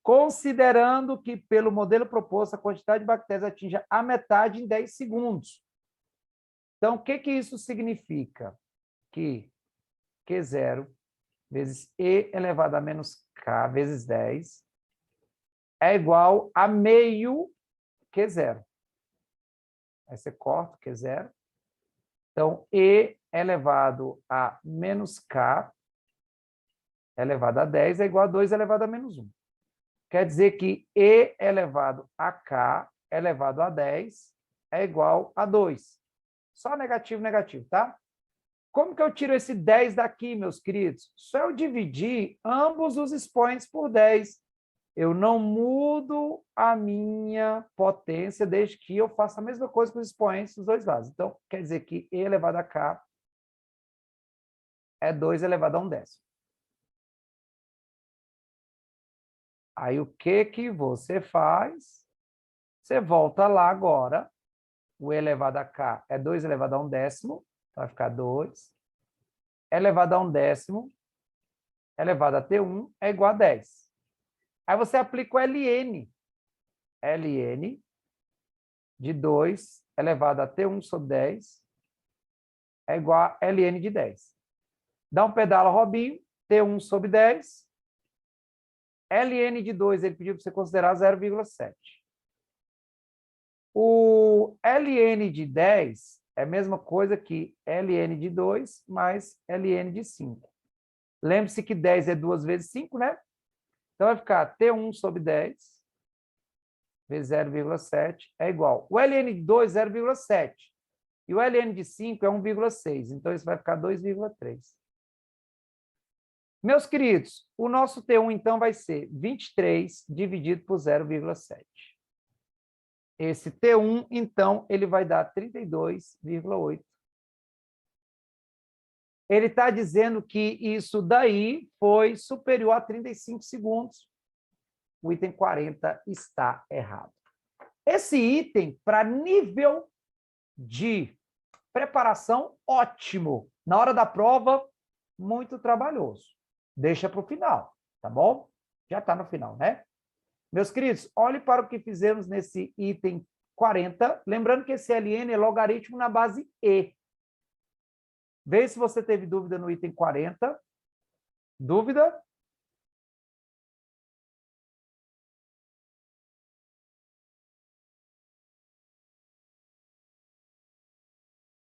Considerando que, pelo modelo proposto, a quantidade de bactérias atinja a metade em 10 segundos. Então, o que isso significa? Que Q0 vezes E elevado a menos K vezes 10 é igual a meio Q0. Aí você corta o Q0. Então, E elevado a menos K elevado a 10 é igual a 2 elevado a menos 1. Quer dizer que E elevado a K elevado a 10 é igual a 2. Só negativo, negativo, tá? Como que eu tiro esse 10 daqui, meus queridos? Só eu dividir ambos os expoentes por 10. Eu não mudo a minha potência desde que eu faça a mesma coisa com os expoentes dos dois lados. Então, quer dizer que E elevado a K é 2 elevado a 1/10. Aí, o que você faz? Você volta lá agora. O E elevado a K é 2 elevado a 1/10. Vai ficar 2. Elevado a 1/10 elevado a T1 é igual a 10. Aí você aplica o ln. ln de 2 elevado a T1 sobre 10 é igual a ln de 10. Dá um pedala, Robinho. T1 sobre 10. ln de 2, ele pediu para você considerar 0,7. O ln de 10 é a mesma coisa que ln de 2 mais ln de 5. Lembre-se que 10 é 2 vezes 5, né? Então, vai ficar T1 sobre 10 vezes 0,7 é igual. O ln de 2 é 0,7. E o ln de 5 é 1,6. Então, isso vai ficar 2,3. Meus queridos, o nosso T1, então, vai ser 23 dividido por 0,7. Esse T1, então, ele vai dar 32,8. Ele está dizendo que isso daí foi superior a 35 segundos. O item 40 está errado. Esse item, para nível de preparação, ótimo. Na hora da prova, muito trabalhoso. Deixa para o final, tá bom? Já está no final, né? Meus queridos, olhe para o que fizemos nesse item 40. Lembrando que esse ln é logaritmo na base E. Vê se você teve dúvida no item 40. Dúvida?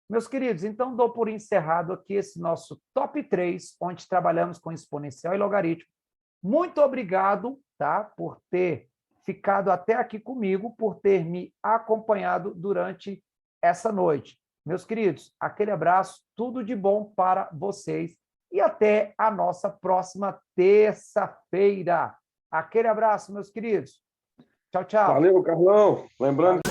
Meus queridos, então dou por encerrado aqui esse nosso top 3, onde trabalhamos com exponencial e logaritmo. Muito obrigado, tá, por ter ficado até aqui comigo, por ter me acompanhado durante essa noite. Meus queridos, aquele abraço, tudo de bom para vocês e até a nossa próxima terça-feira. Aquele abraço, meus queridos. Tchau, tchau. Valeu, Carlão. Lembrando